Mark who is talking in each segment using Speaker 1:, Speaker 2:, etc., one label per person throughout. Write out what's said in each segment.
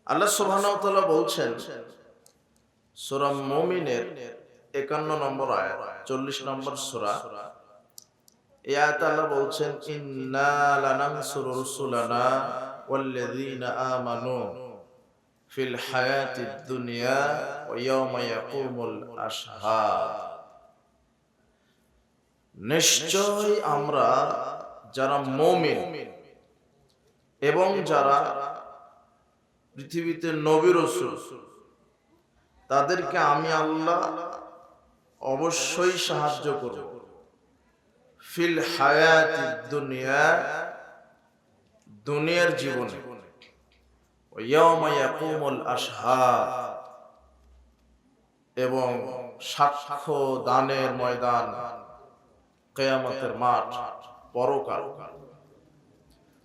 Speaker 1: আল্লাহ সুবহানাহু ওয়া তাআলা বলছেন সূরা মুমিনের 51 নম্বর আয়াত 40 নম্বর সূরা। এই আয়াতে আল্লাহ বলছেন ইন্না লানানসুরু রুসুলানা ওয়াল্লাযীনা আমানু ফিল হায়াতিদ দুনিয়া ওয়া ইয়াওমা ইয়াকুমুল আশহাদ। নিশ্চয় আমরা যারা মুমিন এবং যারা পৃথিবীতে নবী রাসূল তাদেরকে আমি আল্লাহ অবশ্যই সাহায্য করব ফিল হায়াতিদ দুনিয়া, দুনিয়ার জীবনে, ওয়া ইয়াওমা ইয়াকুমুল আশহাদ, এবং সাক্ষ্য দানের ময়দান, কিয়ামতের মাঠ, পরকাল।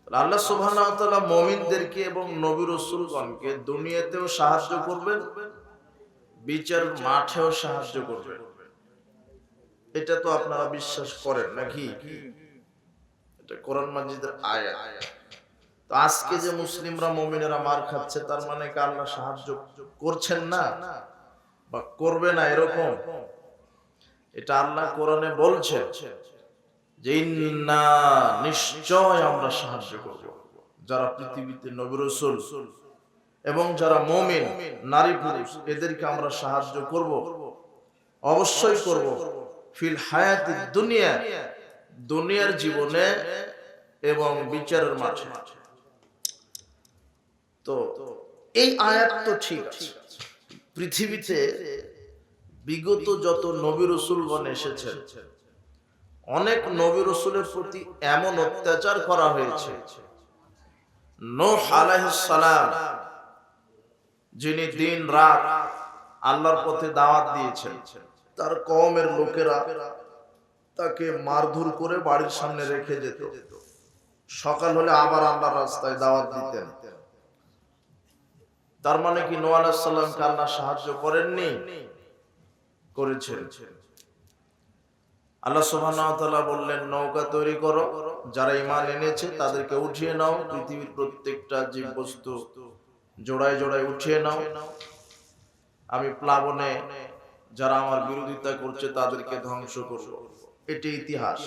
Speaker 1: আল্লাহ সুবহানাহু ওয়া তাআলা মুমিনদেরকে এবং নবী রাসূলগণকে দুনিয়াতেও সাহায্য করবেন, বিচার মাঠেও সাহায্য করবেন। এটা তো আপনারা বিশ্বাস করেন নাকি? এটা কোরআন মাজিদের আয়াত। তো আজকে যে মুসলিমরা মুমিনেরা মার খাচ্ছে, তার মানে কি আল্লাহ সাহায্য করছেন না বা করবে না এরকম? এটা আল্লাহ কোরআনে বলছে যে ইন্না, নিশ্চয় আমরা সাহায্য করব যারা পৃথিবীতে নবী রাসূল এবং যারা মুমিন নারী পুরুষ, এদেরকে আমরা সাহায্য করব, অবশ্যই করব ফিল হায়াতিদ দুনিয়া, দুনিয়ার জীবনে এবং বিচারের মাঠে। তো এই আয়াত তো ঠিক আছে। পৃথিবীতে বিগত যত নবী রাসূলগণ এসেছেন, অনেক নবী রাসূলের প্রতি এমন অত্যাচার করা হয়েছে। নূহ আলাইহিস সালাম, যিনি দিন রাত আল্লাহর পথে দাওয়াত দিয়েছেন, তার কওমের লোকেরা তাকে মারধর করে বাড়ির সামনে রেখে যেত। সকাল হলে আবার আল্লাহর রাস্তায় দাওয়াত দিতেন। তার মানে কি নূহ আলাইহিস সালামকে আল্লাহ সাহায্য করেননি? করেছেন। আল্লাহ সুবহানাহু ওয়া তাআলা বললেন নৌকা তৈরি করো, যারা ঈমান এনেছে তাদেরকে উঠিয়ে নাও, পৃথিবীর প্রত্যেকটা জীববস্তু জোড়ায় জোড়ায় উঠিয়ে নাও, আমি প্লাবনে যারা আমার বিরোধিতা করছে তাদেরকে ধ্বংস করব। এটি ইতিহাস।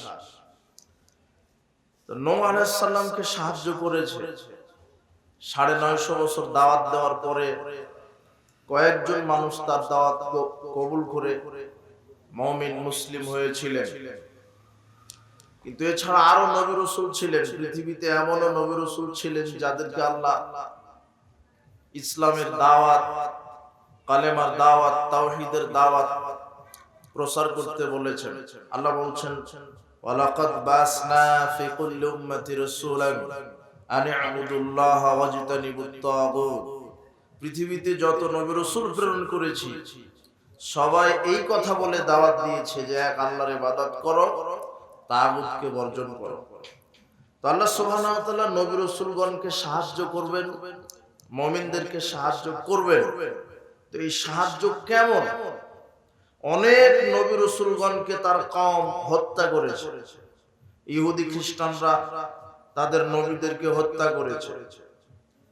Speaker 1: তো নূহ আলাইহিস সালামকে সাহায্য করেছে। 950 বছর দাওয়াত দেওয়ার পরে কয়েকজন মানুষ তার দাওয়াত কবুল করে মুমিন মুসলিম হয়েছিলেন। কিন্তু এছাড়া আরো নবী রাসূল ছিলেন পৃথিবীতে, এমনও নবী রাসূল ছিলেন যাদেরকে আল্লাহ ইসলামের দাওয়াত, কালেমার দাওয়াত, তাওহীদের দাওয়াত প্রচার করতে বলেছেন। আল্লাহ বলছেন ওয়ালাকাদ বাসনা ফি কুল্লি উম্মতি রাসূলান আন ইবুদুল্লাহ ওয়াজতানিবুত তাগুত। পৃথিবীতে যত নবী রাসূল প্রেরণ করেছি, সবাই এই কথা বলে দাওয়াত দিয়েছে যে এক আল্লাহর ইবাদত করো, তাগুতকে বর্জন করো। তো আল্লাহ সুবহানাহু ওয়া তাআলা নবী রাসূলগণকে সাহায্য করবেন, মুমিনদেরকে সাহায্য করবেন। তো এই সাহায্য কেমন? অনেক নবী রাসূলগণকে তার কওম হত্যা করেছে। ইহুদি খ্রিস্টানরা তাদের নবীদেরকে হত্যা করেছে,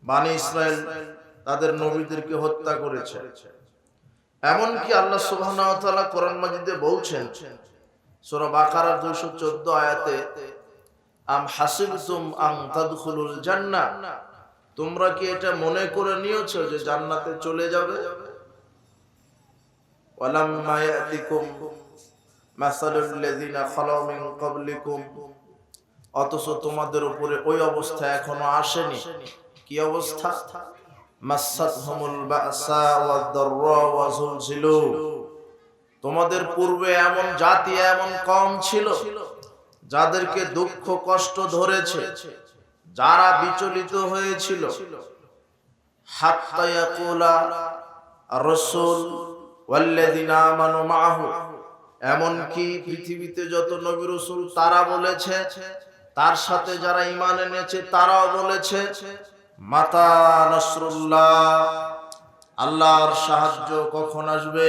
Speaker 1: বনি ইসরাইল তাদের নবীদেরকে হত্যা করেছে। এমনকি আল্লাহ সুবহানাহু ওয়া তাআলা কোরআন মাজিদে বলছেন সূরা বাকারার 214 আয়াতে, আম হাসিবতুম আন তাদখুলুল জান্নাহ, তোমরা কি এটা মনে করে নিয়েছো যে জান্নাতে চলে যাবে? ওয়ালাম্মা ইয়াতিকুম মাসালুল লাযিনা খালাউ মিন ক্বাবলিকুম, অথচ তোমাদের উপরে ওই অবস্থা এখনো আসেনি। কি অবস্থা? মাসাতহুমুল বাসা ওয়াদ দাররা ওয়া যুলজিলু, তোমাদের পূর্বে এমন জাতি, এমন কওম ছিল যাদেরকে দুঃখ কষ্ট ধরেছে, যারা বিচলিত হয়েছিল। হাত্তা ইয়াকুলা রাসূল ওয়াল্লাযিনা আমানু মাআহু, এমন কি পৃথিবীতে যত নবী রাসূল তারা বলেছে, তার সাথে যারা ঈমান এনেছে তারাও বলেছে মাতা নাসরুল্লাহ, আল্লাহর সাহায্য কখন আসবে?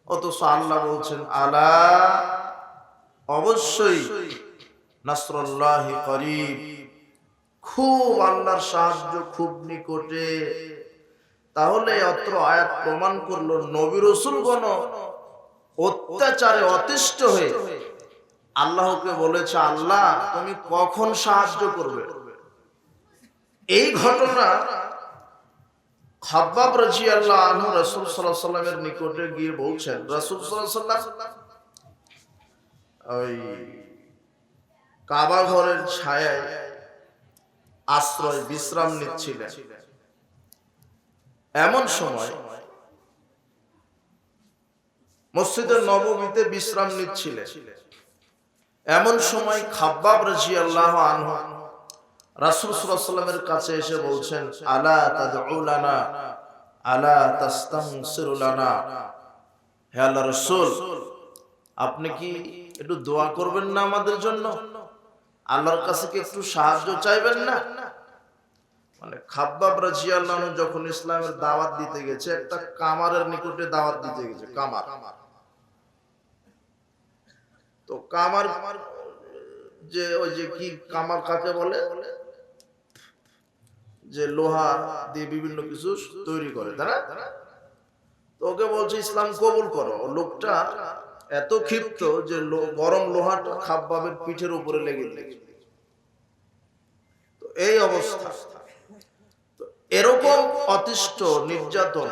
Speaker 1: অথচ আল্লাহ বলছেন আলা, অবশ্যই নাসরুল্লাহি করিব, খুব আল্লাহর সাহায্য খুব নিকটে। তাহলে অত্র আয়াত প্রমাণ করলো নবী রাসূলগণ অত্যাচারে অতিষ্ঠ হয়ে আল্লাহকে বলেছে, আল্লাহ তুমি কখন সাহায্য করবে। এই ঘটনা খাব্বাব রাদিয়াল্লাহু আনহু রাসূল সাল্লাল্লাহু আলাইহি ওয়াসাল্লামের নিকটে গিয়ে বলছেন, রাসূল সাল্লাল্লাহু আলাইহি ওয়াসাল্লাম ওই কাবা ঘরের ছায়ায় আশ্রয় বিশ্রাম নিচ্ছিলেন। এমন সময় মসজিদে নববীতে বিশ্রাম নিচ্ছিলেন। এমন সময় খাব্বাব রাদিয়াল্লাহু আনহু রাসূল সাল্লাল্লাহু আলাইহি ওয়াসাল্লামের কাছে এসে বলছেন, আলা তাদউ লানা আলা তাস্তানসিরু লানা, হে আল্লাহর রাসূল আপনি কি একটু দোয়া করবেন না আমাদের জন্য? আল্লাহর কাছে কি একটু সাহায্য চাইবেন না? মানে খাব্বাব রাদিয়াল্লাহু আনহু যখন ইসলামের দাওয়াত দিতে গেছে, একটা কামারের নিকটে দাওয়াত দিতে গেছে। কামার, তো কামার যে ওই যে কি কামার কাকে বলে, যে লোহা দিয়ে বিভিন্ন কিছু তৈরি করে, তাই না? তো ওকে বলছে ইসলাম কবুল করো। লোকটা এত ক্ষিপ্ত যে গরম লোহাটা খাব্বাবের পিঠের উপরে লেগে দিয়েছে। তো এই অবস্থা, এরকম অতিষ্ঠ নির্যাতন,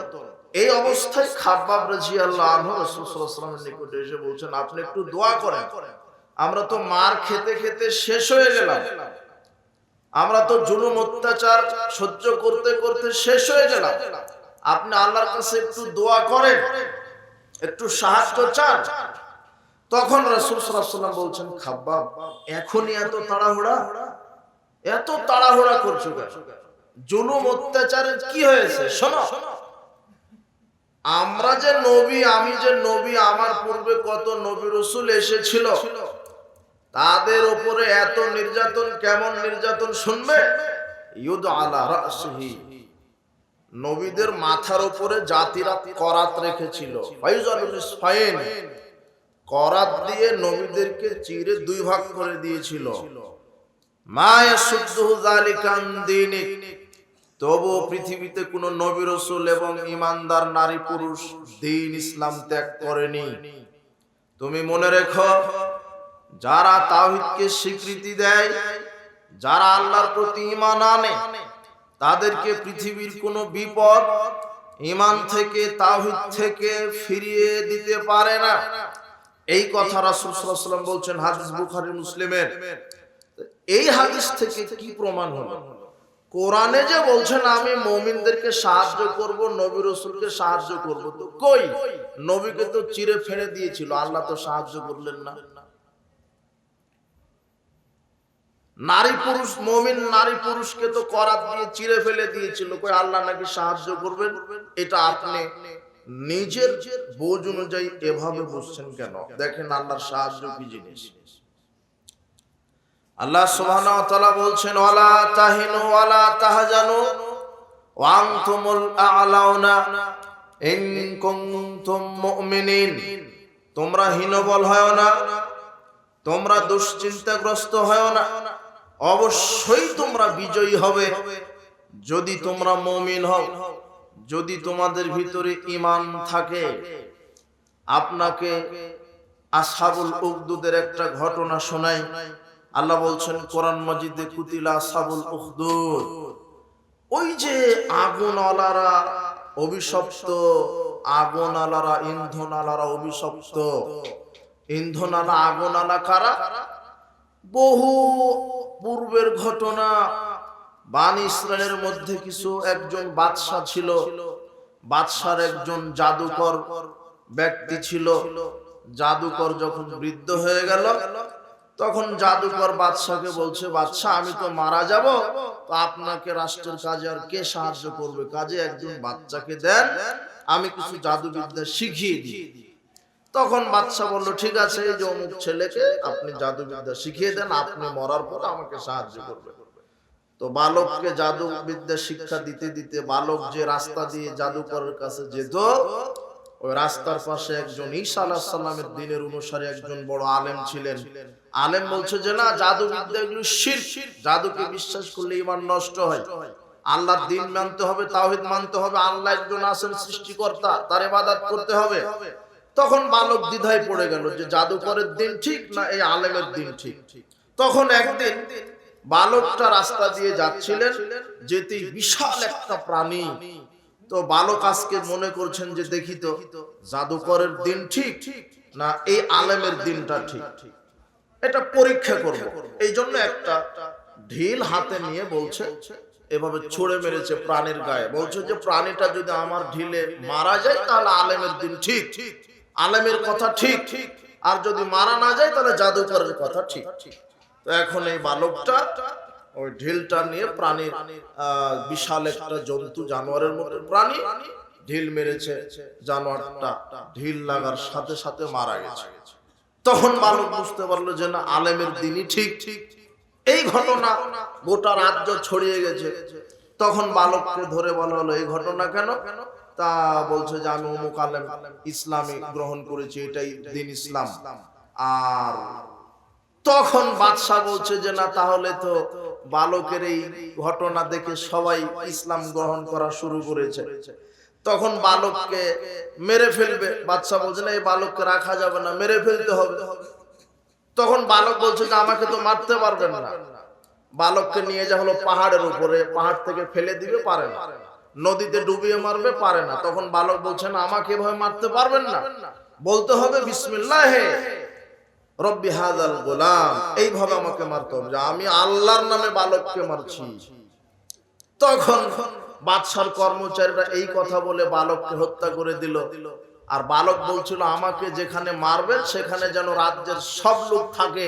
Speaker 1: এই অবস্থায় খাব্বাব রাদিয়াল্লাহু আনহু রাসূল সাল্লাল্লাহু আলাইহি ওয়াসাল্লামের নিকটে এসে বলছেন, আপনি একটু দোয়া করেন, আমরা তো মার খেতে খেতে শেষ হয়ে গেলাম, আমরা তো জুলুম অত্যাচার সহ্য করতে করতে শেষ হয়ে গেলাম, আপনি আল্লাহর কাছে একটু দোয়া করেন, একটু সাহায্য চান। তখন রাসূল সাল্লাল্লাহু আলাইহি ওয়াসাল্লাম বলছেন, খাব্বাব এখনই এত তাড়াহুড়া করছো কেন? জুলুম অত্যাচারের কি হয়েছে? শোনো, আমরা যে নবী, আমি যে নবী, আমার পূর্বে কত নবী রাসূল এসেছিল, তাদের উপরে এত নির্যাতন, কেমন নির্যাতন শুনবে? ইউদ আলা রাসিহি, নবীদের মাথার উপরে জাতিরা করাত রেখেছিল, ফাইজালুল ইসফাইন, করাত দিয়ে নবীদেরকে চিরে দুই ভাগ করে দিয়েছিল। মা ইয়াসুদ্দু যালিকা আন দীনিক, তবু পৃথিবীতে কোন নবী রাসূল এবং ঈমানদার নারী পুরুষ দ্বীন ইসলাম ত্যাগ করেনি। তুমি মনে রেখো, যারা তাওহীদকে স্বীকৃতি দেয়, যারা আল্লাহর প্রতি ঈমান আনে, তাদেরকে পৃথিবীর কোনো বিপদ ঈমান থেকে, তাওহীদ থেকে ফিরিয়ে দিতে পারে না। এই কথা রাসূল সাল্লাল্লাহু আলাইহি ওয়াসাল্লাম বলছেন, হাদিস বুখারী মুসলিমের। এই হাদিস থেকে কি প্রমাণ হলো? কোরআনে যে বলছেন আমি মুমিনদেরকে সাহায্য করব, নবী রাসূলকে সাহায্য করব, তো কই? নবীকে তো চিরে ফেলে দিয়েছিল, আল্লাহ তো সাহায্য করলেন না। নারী পুরুষ, মুমিন নারী পুরুষকে তো করাত দিয়ে চিরে ফেলে দিয়েছিল, কই আল্লাহ নাকি সাহায্য করবেন? এটা আপনি নিজের বোঝ অনুযায়ী এভাবে বুঝছেন কেন? দেখেন আল্লাহর সাহায্য কি জিনিস। আল্লাহ সুবহানাহু ওয়া তাআলা বলছেন, ওয়ালা তাহিনু ওয়ালা তাহজানু ওয়া আনতুমুল আ'লাউনা ইন কুনতুম মুমিনিন, তোমরা হীনবল হয় না, তোমরা দুশ্চিন্তাগ্রস্ত হয় না, অবশ্যই তোমরা বিজয়ী হবে যদি তোমরা মুমিন হও, যদি তোমাদের ভিতরে ঈমান থাকে। আপনাকে আসহাবুল উখদুদের একটা ঘটনা শোনাই। আল্লাহ বলছেন কোরআন মাজিদে, কুতিলা আসহাবুল উখদুদ, ওই যে আগুনওয়ালারা অভিশপ্ত, আগুনওয়ালারা, ইন্ধনওয়ালারা অভিশপ্ত। ইন্ধনওয়ালা, আগুনওয়ালা কারা? বহু পূর্বের ঘটনা। বানি ইসরায়েলের মধ্যে কিছু একজন বাদশা ছিল, বাদশার একজন জাদুকর ব্যক্তি ছিল। জাদুকর যখন বৃদ্ধ হয়ে গেল, তখন জাদুকর বাদশাকে বলছে, বাদশা আমি তো মারা যাব, তো আপনাকে রাষ্ট্রের কাজে আর কে সাহায্য করবে? কাজে একজন বাচ্চাকে দেন, আমি কিছু জাদুবিদ্যা শিখিয়ে দিই। তখন বাদশা বলল, ঠিক আছে, এই যে অমুক ছেলেকে আপনি জাদুবিদ্যা শিখিয়ে দেন, আপনি মরার পর আমাকে সাহায্য করবে। তো বালককে জাদুবিদ্যা শিক্ষা দিতে দিতে বালক যে রাস্তা দিয়ে জাদুকরের কাছে যেত, ওই রাস্তার পাশে একজন ঈসা আলাইহিস সালামের দ্বীনের অনুসারী একজন বড় আলেম ছিলেন। আলেম বলছে যে না, জাদু বিদ্যা এগুলো শিরক, জাদুকে বিশ্বাস করলে ঈমান নষ্ট হয়। আল্লাহর দ্বীন মানতে হবে, তাওহীদ মানতে হবে, আল্লাহ একজন আছেন সৃষ্টিকর্তা, তার ইবাদত করতে হবে। তখন বালক দ্বিধায় পড়ে গেল যে জাদুকরের দ্বীন ঠিক না এই আলেমের দ্বীন ঠিক। তখন একদিন বালকটা রাস্তা দিয়ে যাচ্ছিলেন, যেতে বিশাল একটা প্রাণী। তো বালক আজকে মনে করছেন যে দেখি তো জাদুকরের দ্বীন ঠিক না এই আলেমের দ্বীনটা ঠিক, এটা পরীক্ষা করব। এই জন্য একটা ঢিল হাতে নিয়ে বলছে, এভাবে ছুঁড়ে মেরেছে প্রাণীর গায়ে। বলছে যে প্রাণীটা যদি আমার ঢিলে মারা যায় তাহলে আলেমের দ্বীন ঠিক, আলেমের কথা ঠিক, আর যদি মারা না যায় তাহলে জাদুকরের কথা ঠিক। তো এখন এই বালকটা ওই ঢিলটা নিয়ে প্রাণীর বিশাল একটা জন্তু, জানোয়ারের মতো প্রাণী, ঢিল মেরেছে, জানোয়ারটা ঢিল লাগার সাথে সাথে মারা গেছে। তখন বালক বুঝতে পারলো যে না, আলেমের দ্বীনই ঠিক। এই ঘটনা গোটা রাজ্য ছড়িয়ে গেছে। তখন বালককে ধরে বলা হলো এই ঘটনা কেন? তা বলছে যে আমি অমুক আলেম, ইসলামী গ্রহণ করেছি, এটাই দ্বীন ইসলাম। আর তখন বাদশা বলছে যে না, তাহলে তো বালকের এই ঘটনা দেখে সবাই ইসলাম গ্রহণ করা শুরু করেছে, তখন বালককে মেরে ফেলবে। বাদশা বলছে না, এই বালককে রাখা যাবে না, মেরে ফেলতে হবে। তখন বালক বলছে যে আমাকে তো মারতে পারবেন না। বালককে নিয়ে যা হলো পাহাড়ের উপরে, পাহাড় থেকে ফেলে দিবে, পারে না। নদীতে ডুবিয়ে মারবে, পারে না। তখন বালক বলছে না, আমাকে এভাবে মারতে পারবেন না, বলতে হবে বিসমিল্লাহ রব্বি হাযাল গোলাম, এইভাবে আমাকে মারতে হবে, যে আমি আল্লাহর নামে বালককে মারছি। তখন বাদশার কর্মচারীরা এই কথা বলে বালককে হত্যা করে দিল। আর বালক বলছিল আমাকে যেখানে মারবেন সেখানে যেন রাজ্যের সব লোক থাকে,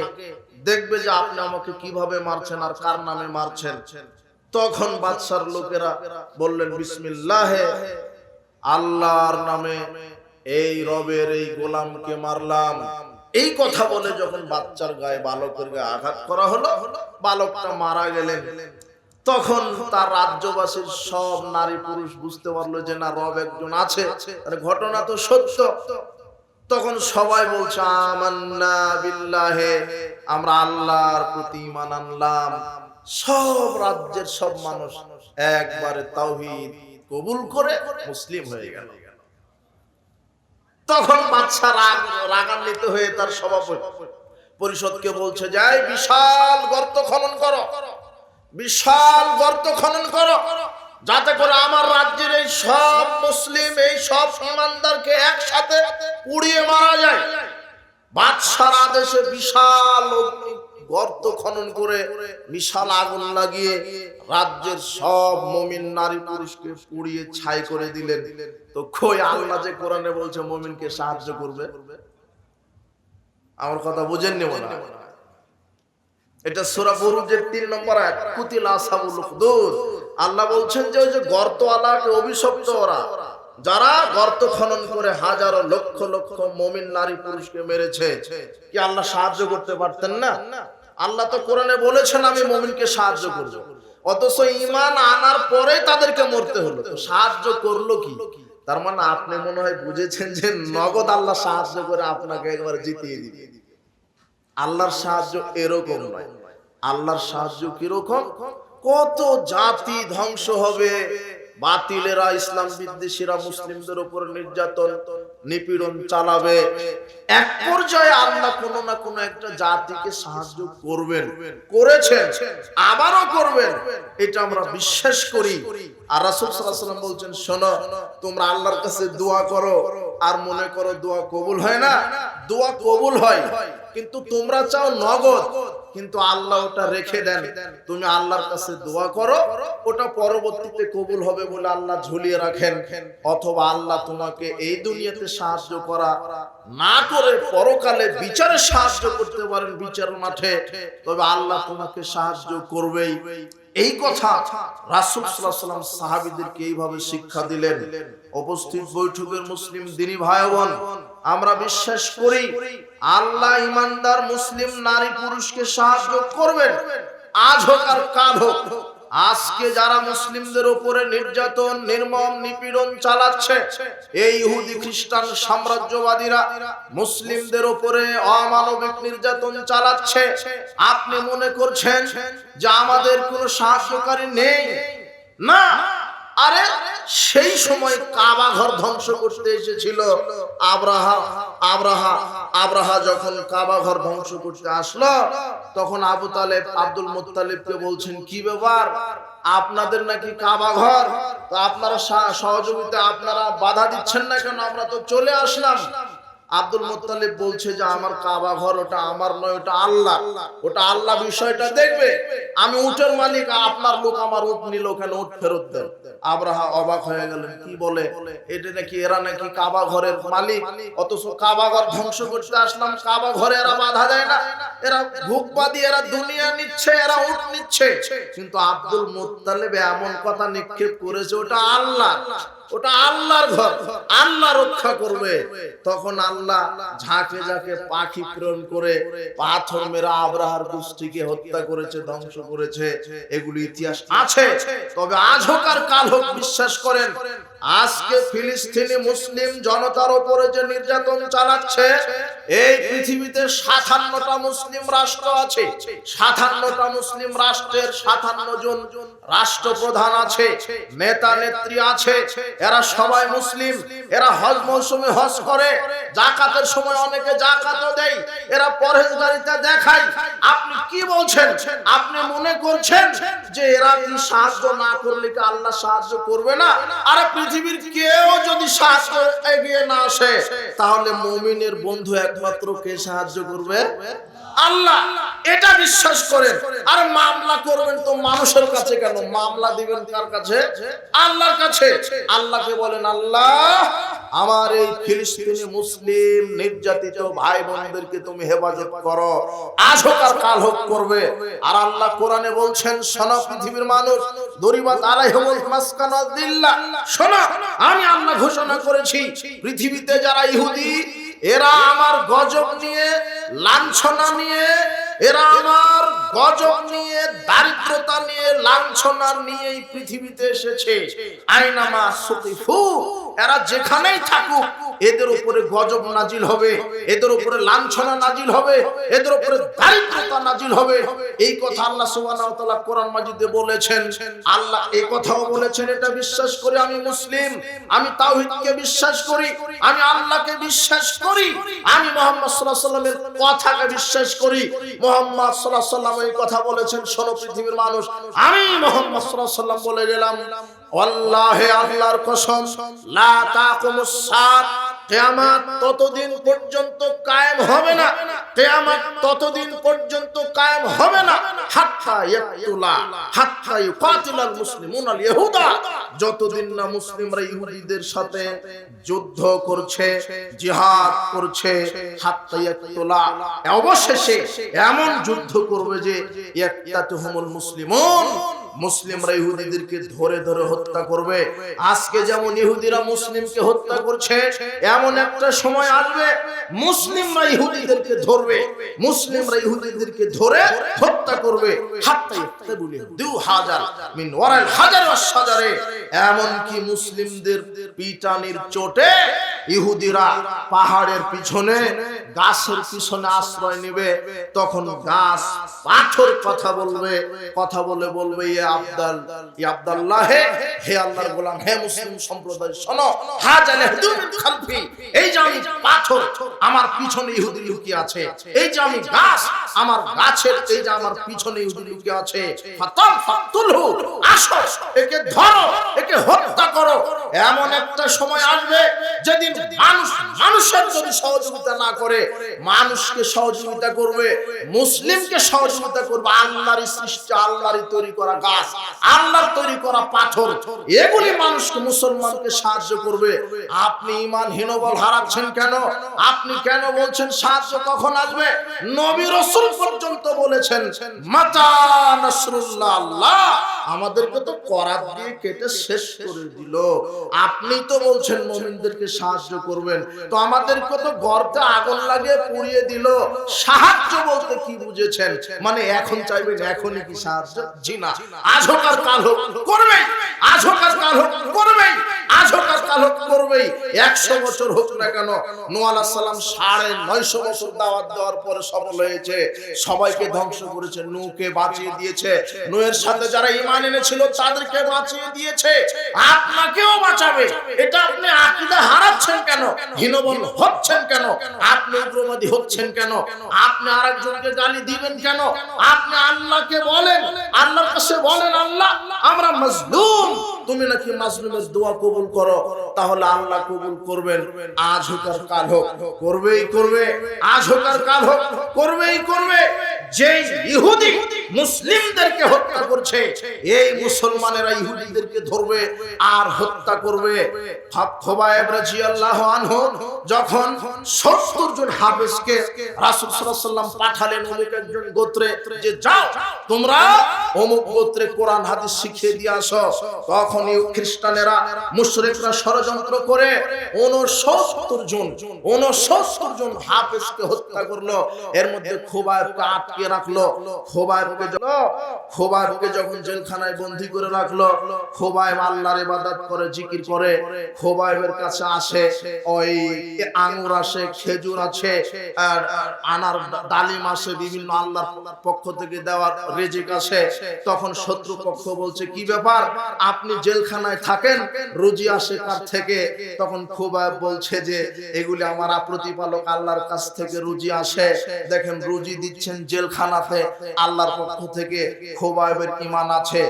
Speaker 1: দেখবে যে আপনি আমাকে কিভাবে মারছেন আর কার নামে মারছেন। তখন বাদশার লোকেরা বললেন বিসমিল্লাহ, আল্লাহর নামে এই রবের এই গোলামকে মারলাম। এই কথা বলে যখন বাচ্চার গায়ে, বালকের গায়ে আঘাত করা হলো, বালকটা মারা গেলেন। তখন তার রাজ্যবাসীর সব নারী পুরুষ বুঝতে পারলো যে না, রব একজন আছে, ঘটনা তো সত্য। তখন সবাই বলছে আমান্না বিল্লাহে, আমরা আল্লাহর প্রতি ঈমান আনলাম। সব রাজ্যের সব মানুষ একবারে তাওহীদ কবুল করে মুসলিম হয়ে গেল। তখন বাদশা রাগান্বিত হয়ে তার সভাপতি পরিষদকে বলছে যে বিশাল গর্ত খনন করো, বিশাল গর্ত খনন করো, যাতে করে আমার রাজ্যের এই সব মুসলিম, এই সব ইমানদারকে একসাথে পুড়িয়ে মারা যায়। বাদশার আদেশে বিশাল গর্ত খনন করে বিশাল আগুন লাগিয়ে রাজ্যের সব মুমিন নারী পুরুষকে পুড়িয়ে ছাই করে দিলেন। তো কই আল্লাহ যে কোরআনে বলছে মুমিনকে সাহায্য করবে? আমার কথা বুঝেননি মনে হয়? এটা সূরা বুরুজের ৩ নম্বর আয়াত, কুতিলা আসহাবুল উখদুদ। আল্লাহ বলছেন যে ওই যে গর্তওয়ালাকে অভিশপ্ত ওরা, যারা গর্ত খনন করে হাজারো লক্ষ লক্ষ মুমিন নারী পুরুষকে মেরেছে। কি আল্লাহ সাহায্য করতে পারতেন না? আল্লাহ তো কোরআনে বলেছেন আমি মুমিনকে সাহায্য করব, অথচ ঈমান আনার পরে তাদেরকে মরতে হলো। তো সাহায্য করলো কি? তার মানে আপনি মনে হয় বুঝেছেন যে নগদ আল্লাহ সাহায্য করে আপনাকে একবার জিতিয়ে দিবে। আল্লাহর সাহায্য এরকম নয়। আল্লাহর সাহায্য কিরকম? কত জাতি ধ্বংস হবে, বাতিলেরা, ইসলাম বিদ্বেষীরা মুসলিমদের উপর নির্যাতন নিপীড়ন চালাবে। এক পর্যায়ে আল্লাহ কোনো না কোনো একটা জাতিকে সাহায্য করবেন, করেছেন, আবারও করবেন, এটা আমরা বিশ্বাস করি। আর রাসূল সাল্লাল্লাহু আলাইহি ওয়াসাল্লাম বলছেন শোনো, তোমরা আল্লাহর কাছে দোয়া করো আর মনে করো দোয়া কবুল হয় না। দোয়া কবুল হয়, কিন্তু তোমরা চাও নগদ, কিন্তু আল্লাহ ওটা রেখে দেন। তুমি আল্লাহর কাছে দোয়া করো, ওটা পরবর্তীতে কবুল হবে বলে আল্লাহ ঝুলিয়ে রাখেন। অথবা আল্লাহ তোমাকে এই দুনিয়াতে সাহায্য করা না করে পরকালে বিচারে সাহায্য করতে পারেন, বিচার মাঠে, তবে আল্লাহ তোমাকে সাহায্য করবেই। এই কথা রাসূল সাল্লাল্লাহু আলাইহি ওয়াসাল্লাম সাহাবীদেরকে এইভাবে শিক্ষা দিলেন। উপস্থিত বৈঠকের মুসলিম দিনী ভাই বোন, আমরা বিশ্বাস করি আল্লাহ ইমানদার মুসলিম নারী পুরুষকে সাহায্য করবেন, আজ হোক আর কাল হোক। আজকে যারা মুসলিমদের উপরে নির্যাতন নির্মম নিপীড়ন চালাচ্ছে, এই ইহুদি খ্রিস্টান সাম্রাজ্যবাদীরা মুসলিমদের উপরে অমানবিক নির্যাতন চালাচ্ছে, আপনি মনে করছেন যে আমাদের কোনো সাহায্যকারী নেই? না, আরে সেই সময় কাবা ঘর ধ্বংস করতে এসেছিল আব্রাহা যখন কাবা ঘর ধ্বংস করতে আসলো, তখন আবু তালেব আব্দুল মুত্তালিবকে বলছেন, কি ব্যাপার, আপনাদের নাকি কাবা ঘর, তো আপনারা সহযোগিতা আপনারা বাধা দিচ্ছেন না কেন? আমরা তো চলে আসলাম। আব্দুল মুত্তালিব বলছে যে আমার কাবা ঘর ওটা আমার নয়, ওটা আল্লাহ, ওটা আল্লাহ বিষয়টা দেখবে। আমি উটের মালিক, আপনার লোক আমার উট নিল কেন, উট ফেরত দেন। আব্রাহা অবাক হয়ে গেলেন, কি বলে, এটা নাকি এরা নাকি কাবা ঘরের মালিক, অথচ কাবা ঘর ধ্বংস করতে আসলাম, কাবা ঘরে এরা বাধা দেয় না, এরা ভোগবাদী, এরা দুনিয়া নিচ্ছে, এরা উট নিচ্ছে। কিন্তু আব্দুল মুত্তালিব এমন কথা নিক্ষেপ করেছে, ওটা আল্লাহ, ওটা আল্লাহর ঘর, আল্লাহ রক্ষা করবে। তখন আল্লাহ ঝাঁকে ঝাঁকে পাখি প্রেরণ করে পাথর মেরা আব্রাহার গোষ্ঠীকে হত্যা করেছে, ধ্বংস করেছে। এগুলি ইতিহাস আছে। তবে আজ হোক আর কাল হোক, বিশ্বাস করেন, আজকে ফিলিস্তিনি মুসলিম জনতার উপরে যে নির্যাতন চালাচ্ছে, এই পৃথিবীতে 57টা মুসলিম রাষ্ট্র আছে, 57টা মুসলিম রাষ্ট্রের 57 জন রাষ্ট্রপ্রধান আছে, নেতা নেত্রী আছে, এরা সবাই মুসলিম। এরা হজ মৌসুমে হজ করে, যাকাতের সময় অনেকে জাকাতও দেয়, এরা পরহেজগারিতা দেখায়। আপনি কি বলছেন? আপনি মনে করছেন যে এরা কি সাহায্য না করলে কি আল্লাহ সাহায্য করবে না? আরে পৃথিবীর কেউ যদি সাহায্য এগিয়ে না আসে, তাহলে মুমিনের বন্ধু একমাত্র কে সাহায্য করবে? আল্লাহ। এটা বিশ্বাস করেন। আর মামলা করবেন তো মানুষের কাছে কেন? মামলা দিবেন কার কাছে? আল্লাহর কাছে। আল্লাহকে বলেন, আল্লাহ আমার এই ফিলিস্তিনি মুসলিম নির্যাতিত ভাই বোনদেরকে তুমি হেফাজত করো, আজ হোক আর কাল হোক করবে। আর আল্লাহ কোরআনে বলছেন, শোনো পৃথিবীর মানুষ, দরিবাত আলাইহিমুল মাসকানাদিল্লাহ, শোনো আমি আল্লাহ ঘোষণা করেছি, পৃথিবীতে যারা ইহুদি, এরা আমার গজব নিয়ে, লাঞ্ছনা নিয়ে, এরা আমার গজব নিয়ে, দারিদ্রতা নিয়ে, লাঞ্ছনা নিয়ে এই পৃথিবীতে এসেছে। আইনামা সুকিফু, এরা যেখানেই থাকুক এদের উপরে গজব নাজিল হবে, এদের উপরে লাঞ্ছনা নাজিল হবে, এদের উপরে দারিদ্রতা নাজিল হবে। এই কথা আল্লাহ সুবহানাহু ওয়া তাআলা কোরআন মাজিদে বলেছেন। আল্লাহ এই কথাও বলেছেন, এটা বিশ্বাস করে আমি মুসলিম, আমি তাওহীদকে বিশ্বাস করি, আমি আল্লাহকে বিশ্বাস করি, আমি মুহাম্মদ সাল্লাল্লাহু আলাইহি ওয়াসাল্লামের কথাকে বিশ্বাস করি। মুহাম্মদ সাল্লাল্লাহু আলাইহি ওয়াসাল্লাম এই কথা বলেছেন, শোনো পৃথিবীর মানুষ, আমি মুহাম্মদ সাল্লাল্লাহু আলাইহি ওয়াসাল্লাম বলে গেলাম, আল্লাহে আল্লাহর কসম, লা তাকুমুস সাআত, কিয়ামত ততদিন পর্যন্ত কায়েম হবে না, কিয়ামত ততদিন পর্যন্ত কায়েম হবে না, হাত্তা ইউকাতিলাল মুসলিমুনা আল ইহুদা, যতদিন না মুসলিমরা ইহুদিদের সাথে যুদ্ধ করছে, জিহাদ করছে, হাত্তা ইয়াকতুলা, অবশেষে এমন যুদ্ধ করবে যে ইয়াকতাতুহুমুল মুসলিমুন, মুসলিমরা ইহুদিদেরকে ধরে ধরে হত্যা করবে। আজকে যেমন ইহুদিরা মুসলিমকে হত্যা করছে, এমন একটা সময় আসবে মুসলিমরা ইহুদিদেরকে ধরবে, মুসলিমরা ইহুদিদেরকে ধরে হত্যা করবে। হাত্তা ইয়াকতাবুলি 2000 মিন ওয়ারাল হাজার ওয়াস শাজারে, এমন কি মুসলিমদের পিটানির চোটে ইহুদিরা পাহাড়ের পিছনে, গাছের পিছনে আশ্রয় নেবে। তখন গাছ পাথর কথা বলবে, কথা বলে বলবে, ইয়া আব্দুল্লাহ, হে আল্লাহর গোলাম, হে মুসলিম সম্প্রদায়, শোনো, হাজাল হুদুম খালফি, এই যে আমি পাথর, আমার পিছনে ইহুদি লুকিয়ে আছে, এই যে আমি গাছ, আমার গাছের এই যে আমার পিছনে ইহুদি লুকিয়ে আছে, ফাতালহু, আসো একে ধরো, একে হত্যা করো। এমন একটা সময় আসবে যেদিন মানুষ মানুষের যদি সহযোগিতা না করে, মানুষকে সহযোগিতা করবে, মুসলিমকে সহযোগিতা করবে আল্লাহর সৃষ্টি, আল্লাহর তৈরি করা গাছ, আল্লাহর তৈরি করা পাথর, এগুলি মানুষকে, মুসলমানকে সাহায্য করবে। আপনি ঈমানহীন বল হারাচ্ছেন কেন? আপনি কেন বলছেন সাহায্য কখন আসবে? নবী রাসূল পর্যন্ত বলেছেন, মাতা নাসরুল্লাহ, আল্লাহ আমাদেরকে তো করাত দিয়ে কেটে শেষ করে দিল, আপনি তো বলছেন মুমিনদেরকে সাহায্য করবেন, তো আমাদেরকে তো গর্তে আগুন লাগে পুড়িয়ে দিল। সাহায্য বলতে কি বুঝেছেন? মানে এখন চাইবেন এখনই কি সাহায্য? জি না, আজ হোক আর কাল হোক করবেই, আজ হোক আর কাল হোক করবেই, আজ হোক আর কাল হোক করবেই। 100 বছর হোক না কেন, নূহ আলাইহিস সালাম 950 বছর দাওয়াত দেওয়ার পরে সফল হয়েছে, সবাইকে ধ্বংস করেছে, নূহকে বাঁচিয়ে দিয়েছে, নূহের সাথে যারা ঈমান এনেছিল তাদেরকে বাঁচিয়ে দিয়েছে, আপনাকেও বাঁচাবে। এটা আপনি আকীদা হারাচ্ছেন কেন? হীনবল হচ্ছেন কেন? আপনি উগ্রবাদী হচ্ছেন কেন? আপনি আরেকজনকে গালি দিবেন কেন? আপনি আল্লাহকে বলেন, আল্লাহর কাছে বলেন, আল্লাহ আমরা মাজলুম, তুমি নাকি মাজলুমের দোয়া কবুল করো, তাহলে আল্লাহ কবুল করবেন। আজ হোক আর কাল হোক করবেই করবে, আজ হোক আর কাল হোক করবেই করবে। যে ইহুদি মুসলিমদেরকে হত্যা করছে, এই মুসলমানেরা ইহুদিদেরকে ধরবে আর হত্যা করবে। খুবাইব রাদিয়াল্লাহু আনহু যখন 70 জন হাফেজকে রাসূল সাল্লাল্লাহু আলাইহি ওয়াসাল্লাম পাঠালেন অমুক একজন গোত্রে, যে যাও তোমরা অমুক গোত্রে কোরআন হাদিস শিখিয়ে দিয়ে আসো, তখন এই খ্রিস্টানেরা মুশরিকরা ষড়যন্ত্র করে 69 জন হাফেজকে হত্যা করলো। এর মধ্যে খুবাইবকে আটকে রাখলো। খুবাইবকে যখন জেলখানায় বন্দী করে রাখলো, খুবাইব আল্লাহর ইবাদত করে, জিকির করে। খুবাইবের কাছে আসে ওই আঙ্গুর আসে, খেজুর আছে, আর আনার ডালিম আসে, বিভিন্ন আল্লাহর পক্ষ থেকে দেওয়ার রিজিক আসে। তখন শত্রু পক্ষ বলছে, কি ব্যাপার, আপনি জেলখানায় থাকেন, রুজি আসে কার থেকে? তখন খুবাইব বলছে যে এগুলি আমার প্রতিপালক আল্লাহর কাছ থেকে রুজি আসে। দেখেন রুজি দিচ্ছেন জেলখানাতে আল্লাহর পক্ষ থেকে। খুবাইবের ঈমান আছে,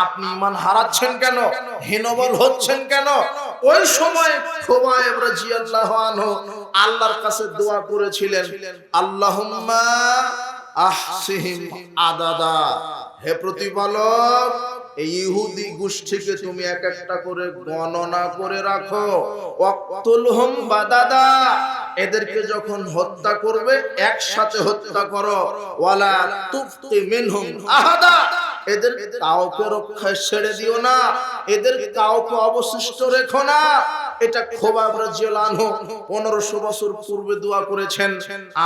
Speaker 1: আপনি ঈমান হারাচ্ছেন কেন? হীনবল হচ্ছেন কেন? ওই সময় খুবাইব রাদিয়াল্লাহু আনহু আল্লাহর কাছে দোয়া করেছিলেন, আল্লাহুম্মা আহসিহিম আদাদা, হে প্রতিপালক এই ইহুদি গোষ্ঠীকে তুমি এক একটা করে গণনা করে রাখো, ওয়াকতুলহুম বাদাদা, এদেরকে যখন হত্যা করবে একসাথে হত্যা করো, ওয়ালা তুফতি মিনহুম আহাদা, এদের কাউকে রক্ষায় ছেড়ে দিও না, এদের কাউকে অবশিষ্ট রেখো না। এটা খুবাইব রাদিয়াল্লাহু আনহু 1500 বছর পূর্বে দোয়া করেছেন।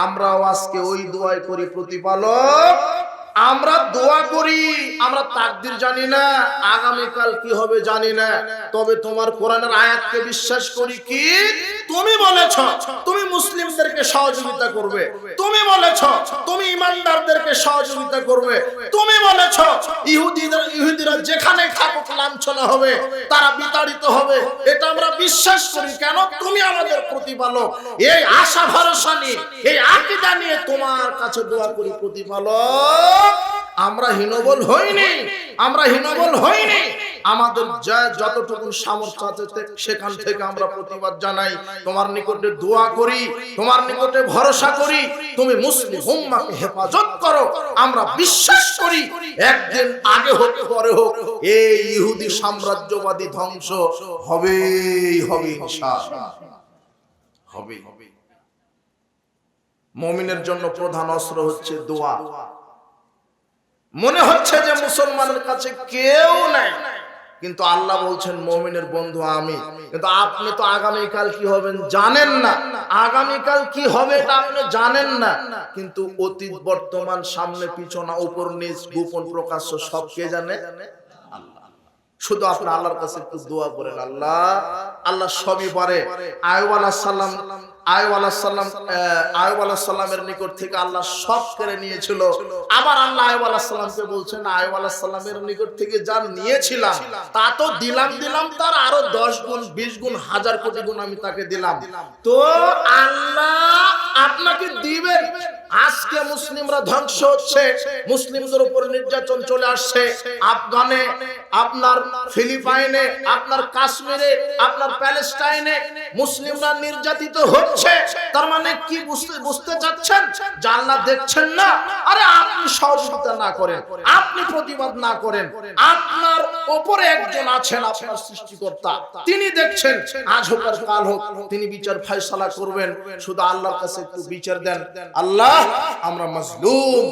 Speaker 1: আমরাও আজকে ওই দোয়াই করি, প্রতিপালক আমরা দোয়া করি, আমরা তাকদীর জানি না, আগামীকাল কি হবে জানি না, তবে তোমার কোরআনের আয়াতকে বিশ্বাস করি। কি তুমি বলেছো তুমি মুসলিমদেরকে সহযোগিতা করবে, তুমি বলেছো তুমি ঈমানদারদেরকে সহযোগিতা করবে, তুমি বলেছো ইহুদিরা যেখানে থাকুক লাঞ্ছনা হবে, তারা বিতাড়িত হবে, এটা আমরা বিশ্বাস করি। কেন? তুমি আমাদের প্রতিপালক। এই আশা ভরসা নিয়ে, এই আকীদা নিয়ে তোমার কাছে দোয়া করি, প্রতিপালক আমরা হীনবল হইনি, আমরা হীনবল হইনি। আমাদের যতটুকু সামর্থ্য আছে সেখান থেকে আমরা প্রতিবাদ জানাই, তোমার নিকটে দোয়া করি, তোমার নিকটে ভরসা করি, তুমি মুসলিম উম্মাহকে হেফাজত করো। আমরা বিশ্বাস করি একদিন আগে হোক পরে হোক এই ইহুদি সাম্রাজ্যবাদী ধ্বংস হবেই হবে, ইনশাআল্লাহ হবে। মুমিনের জন্য প্রধান অস্ত্র হচ্ছে দোয়া। মনে হচ্ছে যে মুসলমানের কাছে কেউ নাই, কিন্তু আল্লাহ বলছেন মুমিনের বন্ধু আমি। কিন্তু আপনি তো আগামীকাল কি হবেন জানেন না, আগামীকাল কি হবে এটা আপনি জানেন না, কিন্তু অতীত বর্তমান সামনে পিছনে উপর নিচ গোপন প্রকাশ্য সব কে জানে? আল্লাহ। শুধু আপনি আল্লাহর কাছে একটু দোয়া করেন, আল্লাহ আল্লাহ সবই পারে। আইয়ুব আলাইহিস সালামের নিকট থেকে আল্লাহ সব কেড়ে নিয়েছিল, আবার আল্লাহ আইয়ুব আলাইহিস সালামকে বলছেন আইয়ুব আলাইহিস সালামের নিকট থেকে যা নিয়েছিলাম তা তো দিলাম তার আরো 10 গুণ 20 গুণ 1000 কোটি গুণ আমি তাকে দিলাম। তো আল্লাহ আপনাকে দিবেন। আজকে মুসলিমরা ধ্বংস হচ্ছে, মুসলিমদের উপর নির্যাতন চলে আসছে, আফগানে, আপনার ফিলিপাইনে, আপনার কাশ্মীরে, আপনার প্যালেস্টাইনে মুসলিমরা নির্যাতিত হচ্ছে। তার মানে কি বুঝতে চাচ্ছেন যে আল্লাহ দেখছেন না? আরে আপনি সহযোগিতা না করেন, আপনি প্রতিবাদ না করেন, আপনার উপরে একজন আছেন, আপনার সৃষ্টিকর্তা, তিনি দেখছেন। আজ হোক আর কাল হোক তিনি বিচার ফয়সালা করবেন। শুধু আল্লাহর কাছে একটু বিচার দেন, আল্লাহ আমরা মাজলুম,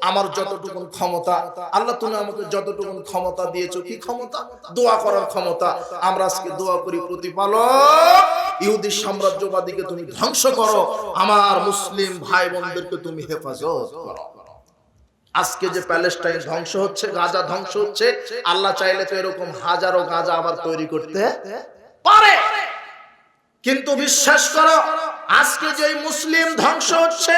Speaker 1: আমার যতটুকু ক্ষমতা, আল্লাহ তুমি আমাকে যতটুকু ক্ষমতা দিয়েছো, কি ক্ষমতা? দোয়া করার ক্ষমতা। আমরা আজকে দোয়া করি, প্রতিপালক ইহুদি সাম্রাজ্যবাদীকে তুমি ধ্বংস করো, আমার মুসলিম ভাই বোনদেরকে তুমি হেফাজত করো। আজকে যে প্যালেস্টাইন ধ্বংস হচ্ছে, গাজা ধ্বংস হচ্ছে, আল্লাহ চাইলে তো এরকম হাজারো গাজা আবার তৈরি করতে পারে। কিন্তু বিশ্বাস করো, আজকে যে মুসলিম ধ্বংস হচ্ছে,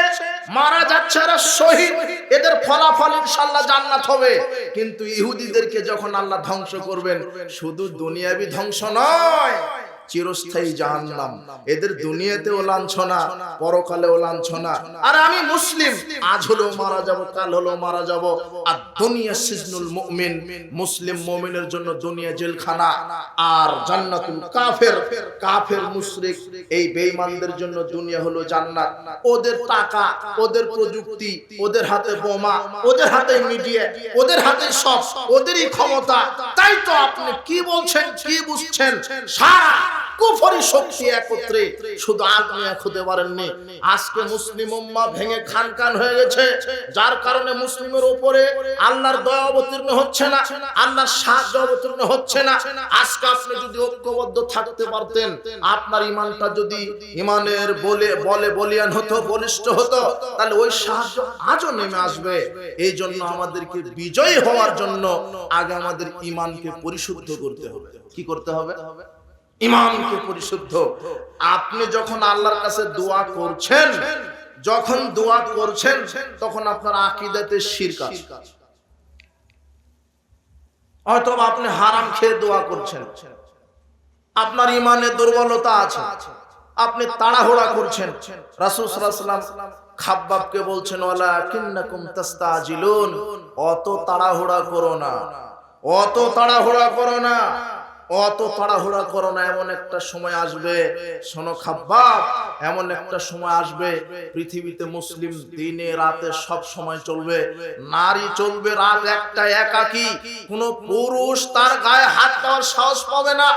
Speaker 1: মারা যাচ্ছে, এরা শহীদ, এদের ফলাফল ইনশাআল্লাহ জান্নাত হবে। কিন্তু ইহুদিদেরকে যখন আল্লাহ ধ্বংস করবেন, শুধু দুনিয়াবি ধ্বংস নয়, চিরস্থায়ী জাহান্নাম। এদের দুনিয়াতেও লাঞ্ছনা, পরকালেও লাঞ্ছনা। আর আমি মুসলিম, আজ হলো মারা যাব, কাল হলো মারা যাব। আর দুনিয়া সিজনুল মুমিন, মুসলিম মুমিনের জন্য দুনিয়া জেলখানা, আর জান্নাতুল কাফের, কাফের মুশরিক এই বেঈমানদের জন্য দুনিয়া হলো জান্নাত। ওদের টাকা, ওদের প্রযুক্তি, ওদের হাতে বোমা, ওদের হাতে মিডিয়া, ওদের হাতে সব, ওদেরই ক্ষমতা। তাই তো আপনি কি বলছেন, কি বুঝছেন? সারা কুফরি শক্তি একত্রে, শুধু আপনি এক হতে পারেননি। আজকে মুসলিম উম্মাহ ভেঙে খান খান হয়ে গেছে, যার কারণে মুসলিমের উপরে আল্লাহর দয়া অবতীর্ণ হচ্ছে না, আল্লাহর সাহায্য অবতীর্ণ হচ্ছে না। আজকে আপনি যদি ঐক্যবদ্ধ থাকতে পারতেন, আপনার ঈমানটা যদি ঈমানের বলে বলিয়ান হতো, বলিষ্ঠ হতো, তাহলে ওই সাহায্য আজও নেমে আসবে। এই জন্য আমাদেরকে বিজয়ী হওয়ার জন্য আগে আমাদের ঈমানকে পরিশুদ্ধ করতে হবে। কি করতে হবে? ঈমানকে পরিশুদ্ধ। আপনি যখন আল্লাহর কাছে দোয়া করছেন, যখন দোয়া করছেন, তখন আপনার আকীদাতে শিরক আছে। হয়তো আপনি হারাম খেয়ে দোয়া করছেন, আপনার ঈমানে দুর্বলতা আছে, আপনি তাড়াহুড়া করছেন। রাসূল সাল্লাল্লাহু আলাইহি ওয়াসাল্লাম খাব্বাবকে বলছেন, ওয়ালাকিন্নাকুম তাস্তাজিলুন, অত তাড়াহুড়া করো না, অত তাড়াহুড়া করো না, অত তাড়াহুড়া করো না। এমন একটা সময় আসবে, শোনো খাব্বাব, এমন একটা সময় আসবে, পৃথিবীতে মুসলিম দিনে রাতে সব সময় চলবে, নারী চলবে রাত একটা একাকী, কোন পুরুষ তার গায়ে হাত দেওয়ার সাহস পাবে না।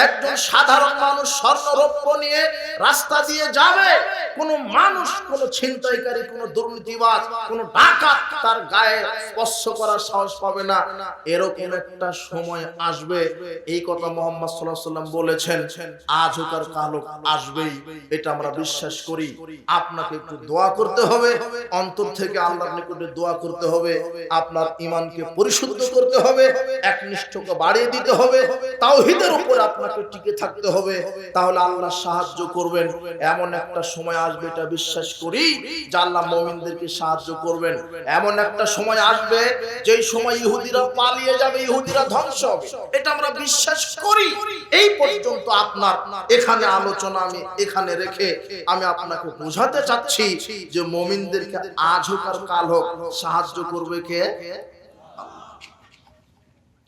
Speaker 1: একজন সাধারণ মানুষ স্বর্ণরৌপ্য নিয়ে রাস্তা দিয়ে যাবে, কোন মানুষ, কোন ছিনতাইকারী, কোন দুর্নীতিবাজ, কোন ডাকাত তার গায়ে স্পর্শ করার সাহস পাবে না। এরকম একটা সময় আসবে। এই কথা মুহাম্মদ সাল্লাল্লাহু আলাইহি ওয়াসাল্লাম বলেছেন, আজ হোক আর কাল হোক আসবেই, এটা আমরা বিশ্বাস করি। আপনাকে একটু দোয়া করতে হবে, অন্তর থেকে আল্লাহর নিকটে দোয়া করতে হবে, আপনার ঈমানকে পরিশুদ্ধ করতে হবে, একনিষ্ঠতা বাড়িয়ে দিতে হবে, তাওহীদের উপর আপনাকে টিকে থাকতে হবে, তাহলে আল্লাহ সাহায্য করবেন। এমন একটা সময় আসবে, এটা বিশ্বাস করি, যে আল্লাহ মুমিনদেরকে সাহায্য করবেন। এমন একটা সময় আসবে, যেই সময় ইহুদিরা পালিয়ে যাবে, ইহুদিরা ধ্বংস হবে, এটা আমরা বিশ্বাস করি। এই পর্যন্ত আপনার এখানে আলোচনা আমি এখানে রেখে আমি আপনাকে বোঝাতে চাচ্ছি যে মুমিনদেরকে আজ হোক আর কাল হোক সাহায্য করবে কে?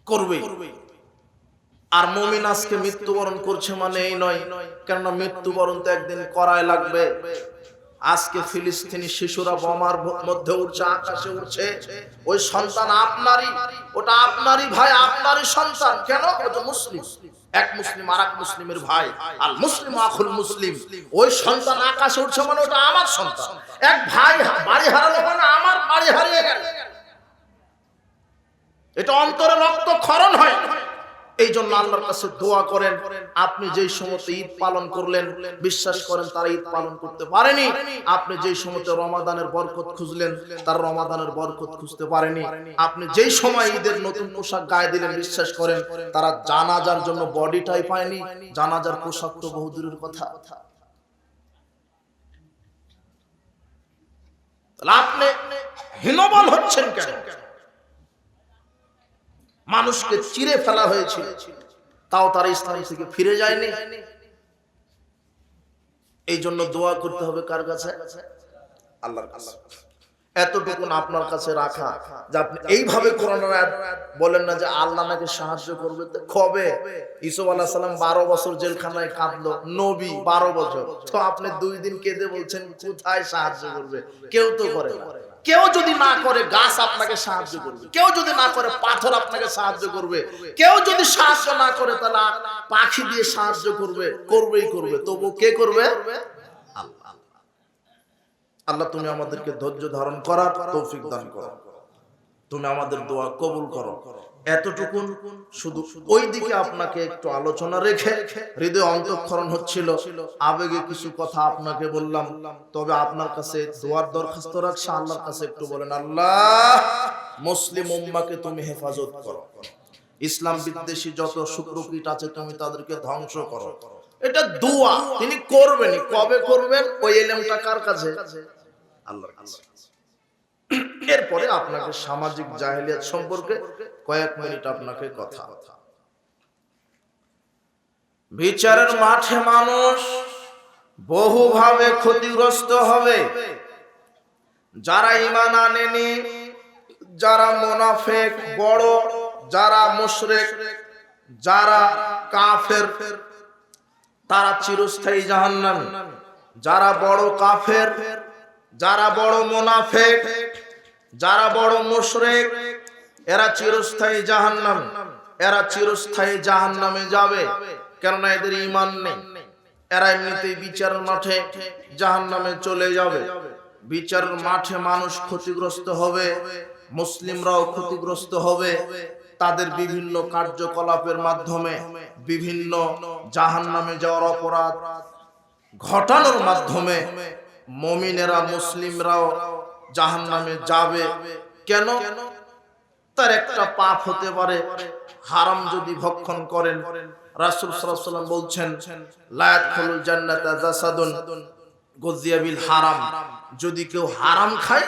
Speaker 1: করবে। আর মুমিন আজকে মৃত্যুবরণ করছে মানে এই নয়, কেননা মৃত্যুবরণ তো একদিন করাই লাগবে। আজকে ফিলিস্তিনি শিশুরা বোমার মধ্যে উঠছে, আকাশে উঠছে, ওই সন্তান আপনারই, ওটা আপনারই ভাই, আপনারই সন্তান। কেন? ওটা মুসলিম, এক মুসলিম আর এক মুসলিমের ভাই, আল মুসলিম আখুল মুসলিম। ওই সন্তান আকাশে উঠছে মানে ওটা আমার সন্তান। এক ভাই বাড়ি হারালো মানে আমার বাড়ি হারিয়ে গেল, এটা অন্তরে রক্তক্ষরণ হয়। এই জন্য আল্লাহর কাছে দোয়া করেন। আপনি যেই সময় ঈদ পালন করলেন, বিশ্বাস করেন তারা ঈদ পালন করতে পারেনি। আপনি যেই সময় রমাদানের বরকত খুঁজলেন, তার রমাদানের বরকত খুঁজতে পারেনি। আপনি যেই সময় ঈদের নতুন পোশাক গায়ে দিলেন, বিশ্বাস করেন তারা জানাজার জন্য বডিটাই পায়নি, জানাজার পোশাক তো বহুদূরের কথা। আপনি হীনবল হচ্ছেন কেন? মানুষকে চিরে ফেলা হয়েছিল, তাও তারা ইসলাম থেকে ফিরে যায়নি। এই জন্য দোয়া করতে হবে কার কাছে? আল্লাহর কাছে। এতটুকু আপনার কাছে রাখা যে আপনি এইভাবে কোরআনের আয়াত বলেন না যে আল্লাহ নাকি সাহায্য করবে। কবে? ইউসুফ আলাইহিস সালাম 12 বছর জেলখানায় কাঁদলো, নবী 12 বছর, তো আপনি 2 দিন কেঁদে বলছেন কোথায় সাহায্য করবে? কেউ তো করে না। কেউ যদি না করে গাছ আপনাকে সাহায্য করবে, কেউ যদি না করে পাথর আপনাকে সাহায্য করবে, কেউ যদি সাহায্য না করে তাহলে পাখি দিয়ে সাহায্য করবে, করবেই করবে। তবু কে করবে? আল্লাহ। আল্লাহ তুমি আমাদেরকে ধৈর্য ধারণ করার তৌফিক দান করো, তুমি আমাদের দোয়া কবুল করো। এতটুকুন শুধু ওই দিকে আপনাকে একটু আলোচনা রেখে হৃদয় অন্তঃক্ষরণ হচ্ছিল, আবেগে কিছু কথা আপনাকে বললাম। তবে আপনার কাছে দোয়ার দরখাস্ত রাখছি, আল্লাহর কাছে একটু বলেন, আল্লাহ মুসলিম উম্মাহকে তুমি হেফাজত করো, ইসলাম বিদ্বেষী যত শুক্রকীট আছে তুমি তাদেরকে ধ্বংস করো। এটা দোয়া তিনি করবেন। কবে করবেন? ওই ইলমটা কার কাছে? আল্লাহর কাছে। এরপরে আপনাকে সামাজিক জাহেলিয়াত সম্পর্কে কয়েক মিনিট আপনাকে কথা। বিচারের মাঠে মানুষ বহুভাবে ক্ষতিগ্রস্ত হবে। যারা ঈমান আনেনি, যারা মুনাফিক বড়, যারা মুশরিক, যারা কাফের, তারা চিরস্থায়ী জাহান্নামী। যারা বড় কাফের, যারা বড় মুনাফিক, যারা বড় মুশরিক, এরা চিরস্থায়ী জাহান্নামী। এরা চিরস্থায়ী জাহান্নামে যাবে, কেননা এদের ঈমান নেই। এরা এমনিতেই বিচারের মাঠে জাহান্নামে চলে যাবে। বিচারের মাঠে মানুষ ক্ষতিগ্রস্ত হবে, মুসলিমরাও ক্ষতিগ্রস্ত হবে। তাদের বিভিন্ন কার্যকলাপের মাধ্যমে, বিভিন্ন জাহান্নামে যাওয়ার অপরাধ ঘটানোর মাধ্যমে মুমিনেরা, মুসলিমরাও জাহান্নামে যাবে। কেন? তার একটা পাপ হতে পারে, হারাম যদি ভক্ষণ করেন। রাসূল সাল্লাল্লাহু আলাইহি ওয়াসাল্লাম বলছেন, লা ইয়াদখুলুল জান্নাতা জাসাদুন গুযিয়া বিল হারাম। যদি কেউ হারাম খায়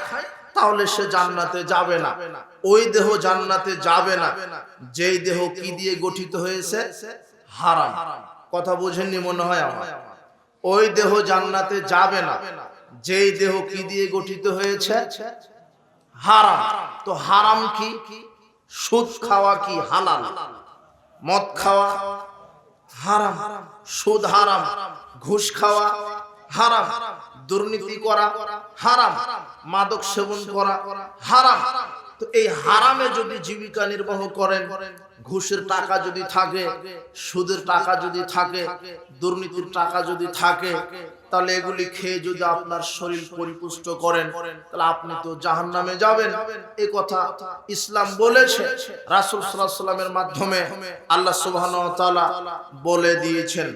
Speaker 1: তাহলে সে জান্নাতে যাবে না। ওই দেহ জান্নাতে যাবে না যেই দেহ কি দিয়ে গঠিত হয়েছে? হারাম। কথা বুঝেননি মনে হয় আমার। ওই দেহ জান্নাতে যাবে না যেই দেহ কি দিয়ে গঠিত হয়েছে? হারাম। তো হারাম কি? সুদ খাওয়া কি হালাল? মদ খাওয়া হারাম, সুদ হারাম, ঘুষ খাওয়া হারাম, দুর্নীতি করা হারাম, মাদক সেবন করা হারাম। তো এই হারামে যদি জীবিকা নির্বাহ করেন, ঘুষের টাকা যদি থাকে, সুদের টাকা যদি থাকে, দুর্নীতির টাকা যদি থাকে, তাহলে এগুলি খেয়ে যদি আপনার শরীর পরিপুষ্ট করেন, তাহলে আপনি তো জাহান্নামে যাবেন। এই কথা ইসলাম বলেছে, রাসূল সাল্লাল্লাহু আলাইহি ওয়াসাল্লামের মাধ্যমে আল্লাহ সুবহানাহু ওয়া তাআলা বলে দিয়েছেন।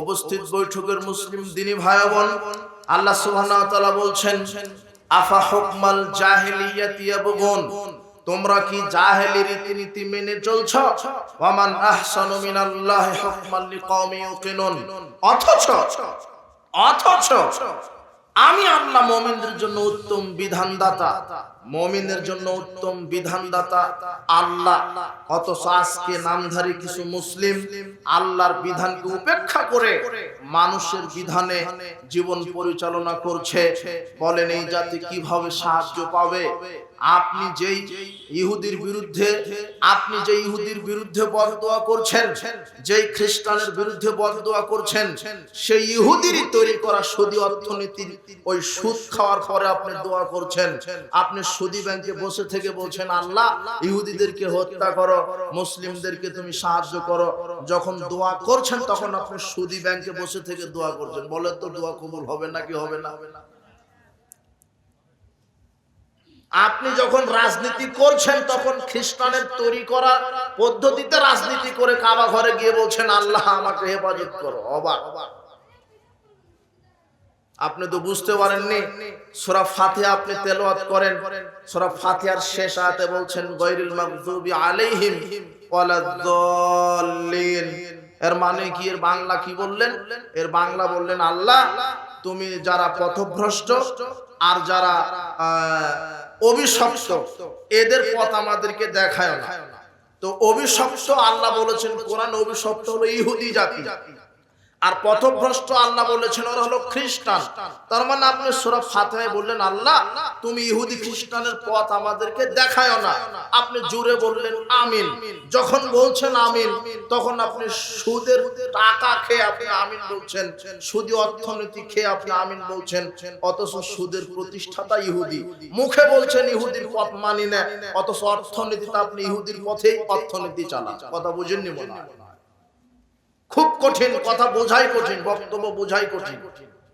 Speaker 1: উপস্থিত বৈঠকের মুসলিম দিনী ভাই বোন, আল্লাহ সুবহানাহু ওয়া তাআলা বলছেন, আফা হুকমাল জাহিলিয়াতি ইয়াবগুন, তোমরা কি জাহেলি রীতিনীতি মেনে চলছো? ওয়ামান আহসানু মিনাল্লাহি হুকমান লিকাওমি ইউকিনুন। অথচ আমি আল্লাহ মুমিনদের জন্য উত্তম বিধানদাতা, মুমিনের জন্য উত্তম বিধানদাতা আল্লাহ। অথচ আজকে নামধারী কিছু মুসলিম আল্লাহর বিধানকে উপেক্ষা করে মানুষের বিধানে জীবন পরিচালনা করছে। বলেন এই জাতি কিভাবে সাহায্য পাবে? আপনি যেই ইহুদির বিরুদ্ধে বদদোয়া করছেন, যেই খ্রিস্টানের বিরুদ্ধে বদদোয়া করছেন, সেই ইহুদিরই তৈরি করা সুদী অর্থনীতির ওই সুদ খাওয়ার পরে আপনি দোয়া করছেন। আপনি সুদী ব্যাংকে বসে থেকে বলছেন, আল্লাহ ইহুদিদেরকে হত্যা করো, মুসলিমদেরকে তুমি সাহায্য করো। যখন দোয়া করছেন তখন আপনি সুদী ব্যাংকে বসে থেকে দোয়া করছেন। বলেন তো দোয়া কবুল হবে নাকি হবে না? আপনি যখন রাজনীতি করছেন তখন খ্রিস্টানের তৈরি করা পদ্ধতিতে রাজনীতি করে কাবা ঘরে গিয়ে বলছেন, আল্লাহ আমাকে হেফাজত করো। অবাক! আপনি তো বুঝতে পারেননি। সূরা ফাতিহা আপনি তেলাওয়াত করেন, সূরা ফাতিহার শেষ আয়াতে বলছেন, গায়রিল মাগদুবি আলাইহিম ওয়ালাদ-দাল্লিন। এর মানে কি? এর বাংলা কি বললেন? এর বাংলা বললেন, আল্লাহ তুমি যারা পথভ্রষ্ট আর যারা অভিশপ্ত এদের পথ আমাদেরকে দেখায় না। তো অভিশপ্ত আল্লাহ বলেছেন কোরআন, অভিশপ্ত হলো ইহুদি জাতি, আর পথভ্রষ্ট আল্লাহ বলেছেন ওরা হলো খ্রিস্টান। তার মানে আপনি সূরা ফাতিহায় বললেন, আল্লাহ তুমি ইহুদি খ্রিস্টানের পথ আমাদেরকে দেখায় না। আপনি জোরে বললেন আমিন। যখন বলছেন আমিন, তখন আপনি সুদের টাকা খেয়ে আপনি আমিন বলছেন, সুদী অর্থনীতি খেয়ে আপনি আমিন বলছেন। অথচ সুদের প্রতিষ্ঠাতা ইহুদি, মুখে বলছেন ইহুদির পথ মানি না, অথচ অর্থনীতিতে আপনি ইহুদির পথেই অর্থনীতি চালান। কথা বুঝেননি মনে হয়? খুব কঠিন কথা, বোঝাই কঠিন, বক্তব্য বোঝাই কঠিন।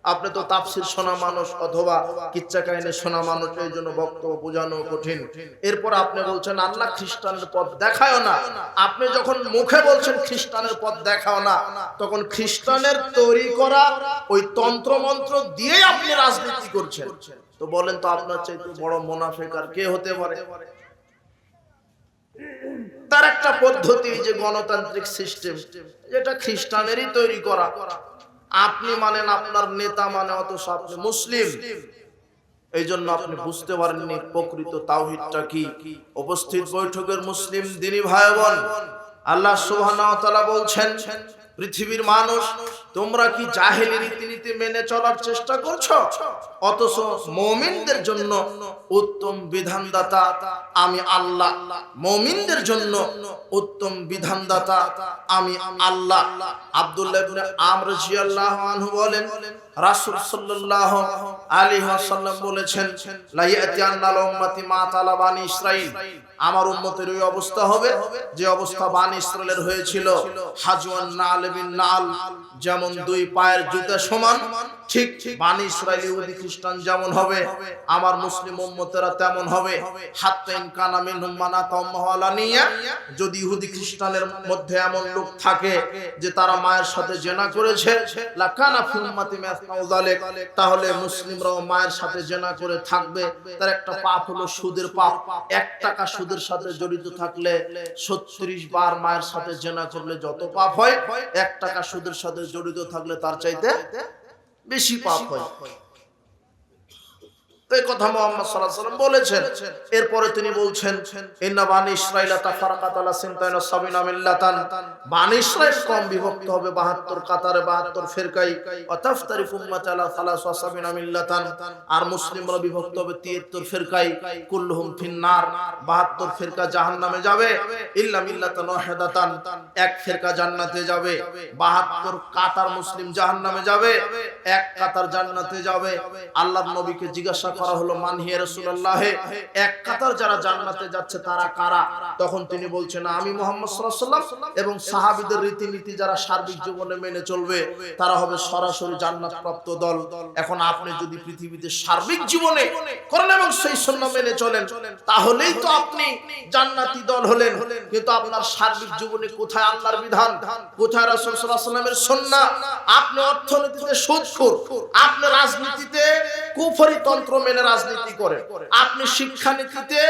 Speaker 1: আপনি তো তাফসীর শোনা মানুষ অথবা কিচ্ছা কাহিনী শোনা মানুষ, এই জন্য বক্তব্য বোঝানো কঠিন। এরপর আপনি বলছেন আল্লাহ খ্রিস্টানের পথ দেখায় না। আপনি যখন মুখে বলছেন খ্রিস্টানের পথ দেখাও না, তখন খ্রিস্টানের তৈরি করা ওই তন্ত্র মন্ত্র দিয়ে আপনি রাজনীতি করছেন। তো বলেন তো আপনার চাইতে বড় মুনাফিক আর কে হতে পারে? তার একটা পদ্ধতি যে গণতান্ত্রিক সিস্টেম, যেটা খ্রিস্টানেরই তৈরি করা। আপনি মানেন আপনার নেতা মানে, অথচ আপনি মুসলিম। এই জন্য আপনি বুঝতে পারেননি প্রকৃত তাওহীদটা কি। উপস্থিত বৈঠকের মুসলিম দিনী ভাই বোন, আল্লাহ সুবহানাহু ওয়া তাআলা বলছেন, পৃথিবীর মানুষ তোমরা কি জাহেলি রীতিনীতি মেনে চলার চেষ্টা করছো? অথচ মুমিনদের জন্য উত্তম বিধানদাতা আমি আল্লাহ। মুমিনদের জন্য উত্তম বিধানদাতা আমি আল্লাহ। আব্দুল্লাহ ইবনে আমর রাদিয়াল্লাহু আনহু বলেন, রাসূল সাল্লাল্লাহু আলাইহি ওয়াসাল্লাম বলেছেন, লা ইয়াতিয়ান্নাল উম্মতি মা তালা বানি ইসরাঈল, আমার উম্মতের ওই অবস্থা হবে যে অবস্থা বানি ইসরাইলের হয়েছিল। হাজওয়ান নাল বিন নাল, যেমন দুই পায়ের জুতা সমান, ঠিক বানি ইসরাইল ইহুদি খ্রিস্টান যেমন হবে, আমার মুসলিম উম্মতেরা তেমন হবে। হাত্তা ইন কানা মিনহুম মানাতাম মাওলানিয়া, যদি ইহুদি খ্রিস্টানের মধ্যে এমন লোক থাকে যে তারা মায়ের সাথে জিনা করেছে, লা কানা ফি উম্মতি মিসলাউ যালিক, তাহলে মুসলিমরাও মায়ের সাথে জিনা করে থাকবে। তার একটা পাপ হলো সুদের পাপ। 1 টাকা সুদের সাথে জড়িত থাকলে 36 বার মায়ের সাথে জিনা করলে যত পাপ হয়, 1 টাকা সুদের সাথে জড়িত থাকলে তার চাইতে বেশি পাপ হয়। তো এই কথা মুহাম্মদ সাল্লাল্লাহু আলাইহি ওয়াসাল্লাম বলেছেন। এরপরে তিনি বলছেন, ইন্না বানি ইসরাঈলা তাফারাকাত আলা সিনতাইন ওয়া সাবিনা মিল্লাতান, বানি ইসরাঈল কম বিভক্ত হবে 72 কাতারে, 72 ফিরকায়। ওয়া তাফতারিকু উম্মাতি আলা 73 মিল্লাতান, আর মুসলিমরা বিভক্ত হবে 73 ফিরকায়। কুল্লুহুম ফিন্নার, 72 ফিরকা জাহান্নামে যাবে। ইল্লা মিল্লাতান ওয়াহিদাতান, এক ফিরকা জান্নাতে যাবে। 72 কাতার মুসলিম জাহান্নামে যাবে, এক কাতার জান্নাতে যাবে। আল্লাহর নবীকে জিজ্ঞাসা করা হলো, মান হিয়া রাসূলুল্লাহ, এক কাতার যারা জান্নাতে যাচ্ছে তারা কারা? তখন তিনি বলছেন, আমি মুহাম্মদ সাল্লাল্লাহু আলাইহি ওয়াসাল্লাম এবং সাহাবীদের রীতিনীতি যারা সার্বিক জীবনে মেনে চলবে তারা হবে সরাসরি জান্নাত প্রাপ্ত দল। এখন আপনি যদি পৃথিবীতে সার্বিক জীবনে করেন এবং সেই সুন্নাহ মেনে চলেন, তাহলেই তো আপনি জান্নাতি দল হলেন। কিন্তু আপনার সার্বিক জীবনে কোথায় আল্লাহর বিধান, কোথায় রাসূল সাল্লাল্লাহু আলাইহি ওয়াসাল্লামের সুন্নাহ? আপনি অর্থনীতিতে সুদখোর, আপনি রাজনীতিতে কুফরি তন্ত্র মেনে রাজনীতি করেন, আপনি শিক্ষানীতিতে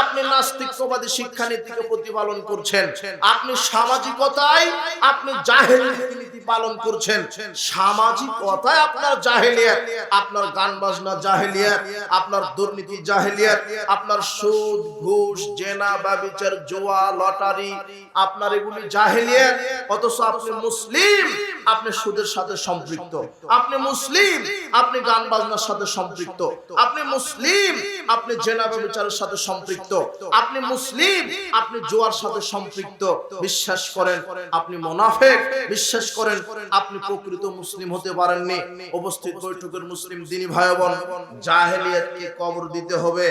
Speaker 1: আপনি নাস্তিকবাদী শিক্ষানীতিকে প্রতিপালন করছেন, আপনি সামাজিকতায় আপনি জাহেলি নীতি পালন করছেন। সামাজিকতায় আপনার জাহেলিয়াত, আপনার গান বাজনা জাহেলিয়াত, আপনার দুর্নীতি জাহেলিয়াত, আপনার সুদ ঘুষ জেনা ব্যভিচার জুয়া লটারি, আপনার এগুলি জাহেলিয়াত। অথচ আপনি মুসলিম, আপনি সুদের সাথে সম্পৃক্ত, আপনি মুসলিম, আপনি গান বাজনার সাথে সম্পৃক্ত, আপনি মুসলিম, আপনি জেনা ব্যভিচারের সাথে সম্পৃক্ত, আপনি মুসলিম, আপনি জুয়ার সাথে সম্পৃক্ত। বিশ্বাস করেন আপনি মুনাফিক, বিশ্বাস করেন আপনি প্রকৃত মুসলিম হতে পারেননি। উপস্থিত বৈঠকের মুসলিম দিনী ভাই বোন, জাহেলিয়াতকে কবর দিতে হবে।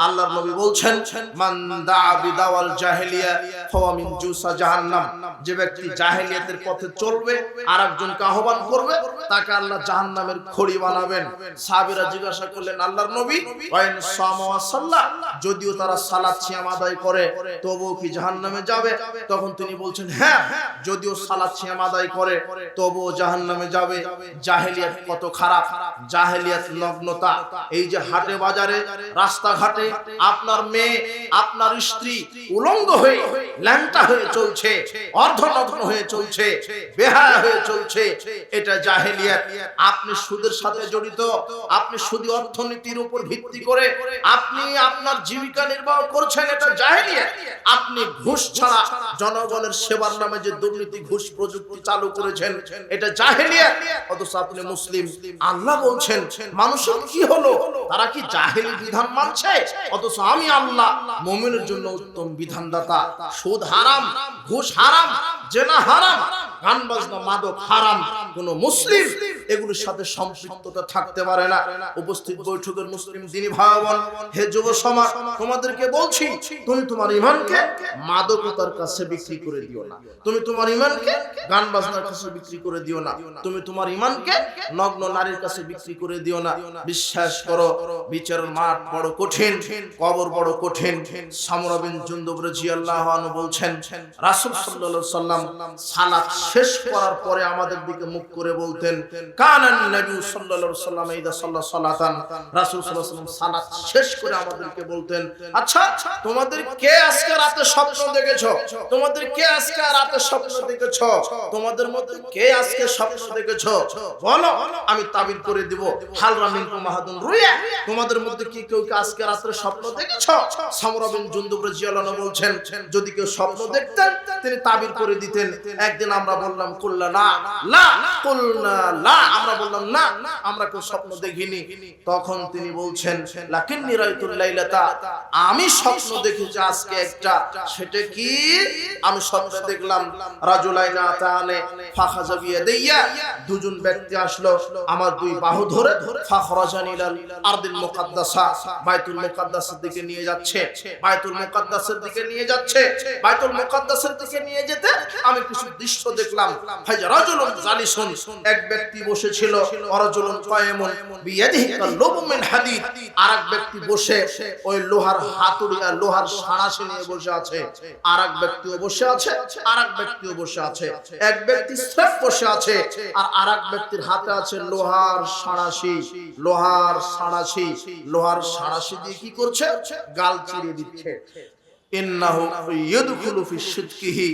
Speaker 1: আল্লাহর নবী বলছেন, মান দা বিদাওয়াল জাহেলিয়া ফাওয়া মিন জুসা জাহান্নাম, যে ব্যক্তি জাহেলিয়াতের পথে চলবে আর একজনকে আহ্বান করবে, তাকে আল্লাহ জাহান্নামের খড়ি বানাবেন। সাহাবীরা জিজ্ঞাসা করলেন, আল্লাহর নবী, ওয়াইন সামা ওয়া সাল্লা, যদিও তারা সালাত সিয়াম আদায় করে তবুও কি জাহান্নামে যাবে? তখন তিনি বলছেন, হ্যাঁ, যদিও সালাত সিয়াম আদায় করে তবুও জাহান্নামে যাবে। জাহেলিয়াত কত খারাপ, জাহেলিয়াত নগ্নতা। এই যে হাটে বাজারে রাস্তাঘাটে আপনার মেয়ে আপনার স্ত্রী উলঙ্গ হয়ে ল্যাংটা হয়ে চলছে, অর্ধনগ্ন হয়ে চলছে, বেহায়া হয়ে চলছে, এটা জাহেলিয়াত। আপনি সুদের সাথে জড়িত, আপনি সুদী অর্থনীতির উপর ভিত্তি করে আপনি আপনার জীবিকা নির্বাহ করছেন, এটা জাহেলিয়াত। আপনি ঘুষ ছাড়া জনগণের সেবার নামে যে দুর্নীতি ঘুষ প্রযুক্তি চালু করেছেন, এটা জাহেলিয়াত। অথচ আপনি মুসলিম। আল্লাহ বলছেন, মানুষের কি হলো, তারা কি জাহেলি বিধান মানছে? অথচ আমি আল্লাহ মুমিনের জন্য উত্তম বিধানদাতা। সুদ হারাম, ঘুষ হারাম, জেনা হারাম, গান বাজনা মাদক হারাম। কোন মুসলিম এগুলোর সাথে সম্পৃক্ততা থাকতে পারে না। উপস্থিত বৈঠকের মুসলিম দিনী ভাই বোন, হে যুব সমাজ, তোমাদেরকে বলছি, তুমি তোমার ঈমানকে মাদকতার কাছে বিক্রি করে দিও না। তুমি তোমার ঈমানকে গান বাজনার কাছে বিক্রি করে দিও না। তুমি তোমার ঈমানকে নগ্ন নারীর কাছে বিক্রি করে দিও না। বিশ্বাস করো, বিচারের মাঠ বড় কঠিন, কবর বড় কঠিন। সামরা বিন জুনদুব রাদিয়াল্লাহু আনহু বলছেন, রাসূল সাল্লাল্লাহু আলাইহি সাল্লাম সালাত শেষ করার পরে আমাদের দিকে মুখ করে বলতেন, কানান নবী সাল্লাল্লাহু আলাইহি সাল্লাম ইদা সাল্লা সালাতান, রাসূল সাল্লাল্লাহু আলাইহি সাল্লাম সালাত শেষ করে আমাদেরকে বলতেন, আচ্ছা তোমাদের কে আজকে রাতে স্বপ্ন দেখেছো? তোমাদের কে আজকে রাতে স্বপ্ন দেখেছো? তোমাদের মধ্যে কে আজকে স্বপ্ন দেখেছো? বলো, আমি তাবির করে দিব। হাল রামিনকুম মাহাদুন রুয়া, তোমাদের মধ্যে কি কেউ আজকে রাতে স্বপ্ন দেখেছো? সামরা বিন জুনদুব রাদিয়াল্লাহু আনহু বলছেন, যদি কেউ স্বপ্ন দেখতেন তিনি তাবির করে দিতেন। একদিন আমরা বললাম কুল্লা না লা, কুলনা লা, আমরা বললাম না, আমরা কেউ স্বপ্ন দেখিনি। তখন তিনি বলছেন, লাকিন্নী রাইতুল লাইলাতা, আমি স্বপ্ন দেখেছি আজকে একটা। সেটা কি? আমি স্বপ্নে দেখলাম রাজুলাইনা আতানে ফাখাযা বিয়াদিয়া, দুজন ব্যক্তি আসলো আমার দুই বাহু ধরে, ফাখরাজানি ইলাল আরদিল মুকাদ্দাসা, বাইতুল মুকাদ্দাসের দিকে নিয়ে যাচ্ছে। বাইতুল মুকাদ্দাসের দিকে নিয়ে যাচ্ছে। বাইতুল মুকাদ্দাসের দিকে নিয়ে যেতে আমি কিছু দৃশ্য দেখলাম। ফাইজা রাজুলুন জালিসুন, এক ব্যক্তি বসেছিল, ওয়ারাজুলুন কায়েমুন বিয়াদিহি কালুবুম মিন হাদিদ, আরেক ব্যক্তি বসে ওই লোহার হাতুড়ি আর লোহার সাঁড়াশি নিয়ে বসে আছে। আরেক ব্যক্তিও বসে আছে, আরেক ব্যক্তিও বসে আছে। এক ব্যক্তি স্রেফ বসে আছে আর আরেক ব্যক্তির হাতে আছে লোহার সাঁড়াশি। লোহার সাঁড়াশি, লোহার সাঁড়াশি দিয়ে কি করছে? গাল চিরে দিচ্ছে। ইন্নাহু ইয়াদখুলু ফি শিদকিহি,